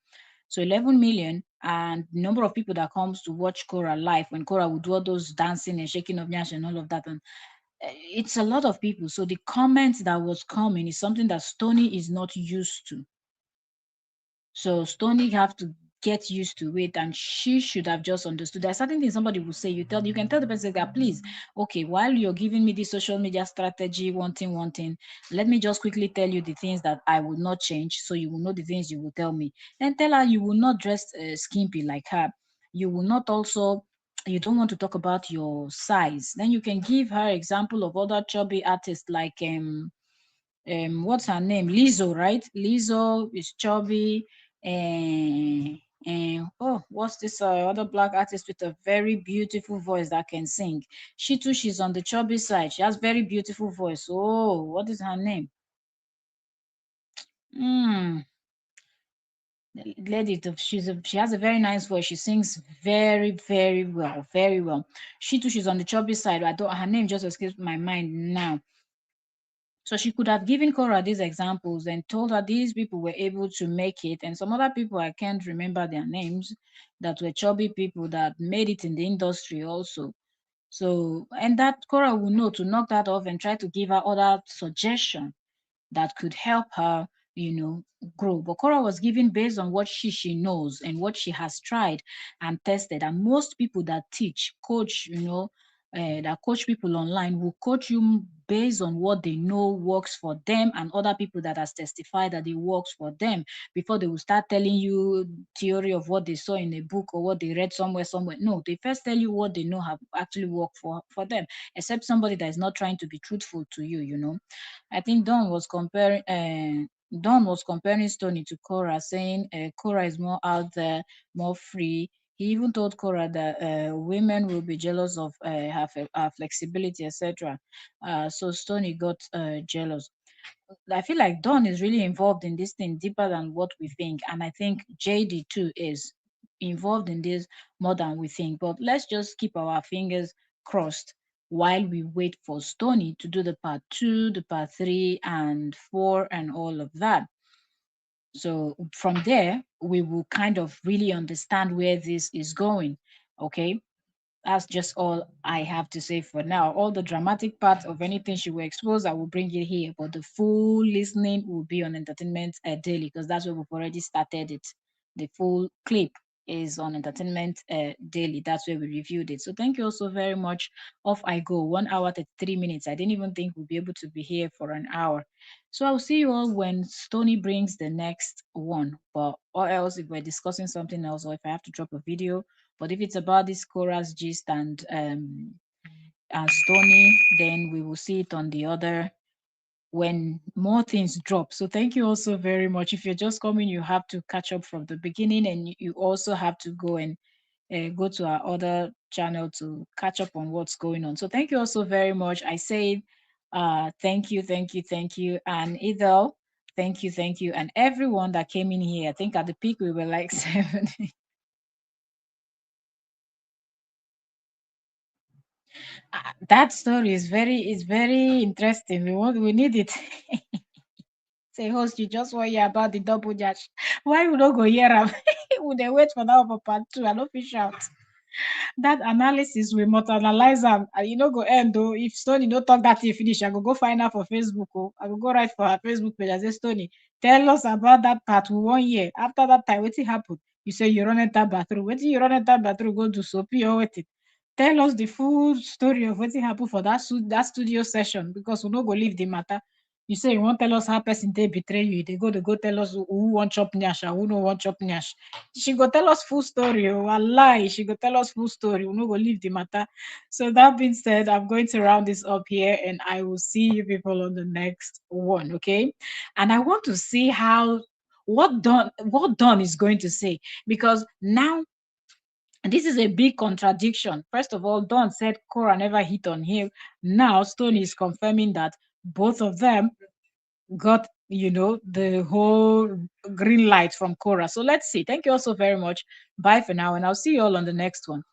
So 11 million, and the number of people that comes to watch Cora live when Cora would do all those dancing and shaking of nyash and all of that. And it's a lot of people. So the comments that was coming is something that Stony is not used to. So Stony have to get used to it, and she should have just understood. There's certain things somebody will say. You can tell the person that, please, okay, while you're giving me this social media strategy, one thing, let me just quickly tell you the things that I will not change, so you will know the things you will tell me. Then tell her you will not dress skimpy like her. You will not also. You don't want to talk about your size. Then you can give her example of other chubby artists like what's her name? Lizzo, right? Lizzo is chubby. And oh, what's this other black artist with a very beautiful voice that can sing? She too, she's on the chubby side. She has very beautiful voice. Oh, what is her name? Hmm. Lady, she has a very nice voice. She sings very, very well, very well. She too, she's on the chubby side. I don't. Her name just escapes my mind now. So she could have given Cora these examples and told her these people were able to make it, and some other people I can't remember their names that were chubby people that made it in the industry also. So, and that Cora will know to knock that off and try to give her other suggestion that could help her, grow. But Cora was given based on what she knows and what she has tried and tested. And most people that teach, coach, that coach people online will coach you based on what they know works for them and other people that has testified that it works for them before they will start telling you theory of what they saw in a book or what they read somewhere. No, they first tell you what they know have actually worked for them, except somebody that is not trying to be truthful to you. I think Don was comparing Stony to Cora, saying Cora is more out there, more free. He even told Cora that women will be jealous of her flexibility, etc. So Stony got jealous. I feel like Don is really involved in this thing deeper than what we think, and I think JD too is involved in this more than we think. But let's just keep our fingers crossed while we wait for Stony to do the part two, the part three, and four, and all of that. So from there, we will kind of really understand where this is going. Okay, that's just all I have to say for now. All the dramatic parts of anything she will expose, I will bring it here. But the full listening will be on Entertainment Daily, because that's where we've already started it. The full clip is on Entertainment Daily. That's where we reviewed it. So thank you also very much. Off I go. 1 hour 33 minutes. I didn't even think we'll be able to be here for an hour. So I'll see you all when Stony brings the next one. But or else if we're discussing something else, or if I have to drop a video, but if it's about this chorus gist and Stony, then we will see it on the other when more things drop. So thank you also very much. If you're just coming, you have to catch up from the beginning, and you also have to go and go to our other channel to catch up on what's going on. So thank you also very much. I say thank you, thank you, thank you, and Ethel, thank you, and everyone that came in here. I think at the peak we were like 7. That story is very interesting. We need it. Say, host, you just want to hear about the double dash. Why we don't go hear am? We dey wait for that one for part two. I no fit shout. That analysis we must analyze am, and e no go end o. If Stony no talk that thing finish, I go find her for Facebook o. I go write for her Facebook page. I say, Stony, tell us about that part we wan hear. After that time, wetin happen? You say you run enter bathroom. Wetin you run enter bathroom go do, soapy or wetin? Tell us the full story of wetin happen for that studio session, because we no go leave the matter. You say you wan tell us how person dey betray you. They go tell us who wan chop nyash and who no wan chop nyash. She go tell us full story. Oh, a lie. She go tell us full story. We no go leave the matter. So that being said, I'm going to round this up here, and I will see you people on the next one. Okay. And I want to see how what Don is going to say, because now this is a big contradiction. First of all, Don said Cora never hit on him. Now Stone is confirming that both of them got the whole green light from Cora. So let's see. Thank you all so very much. Bye for now, and I'll see you all on the next one.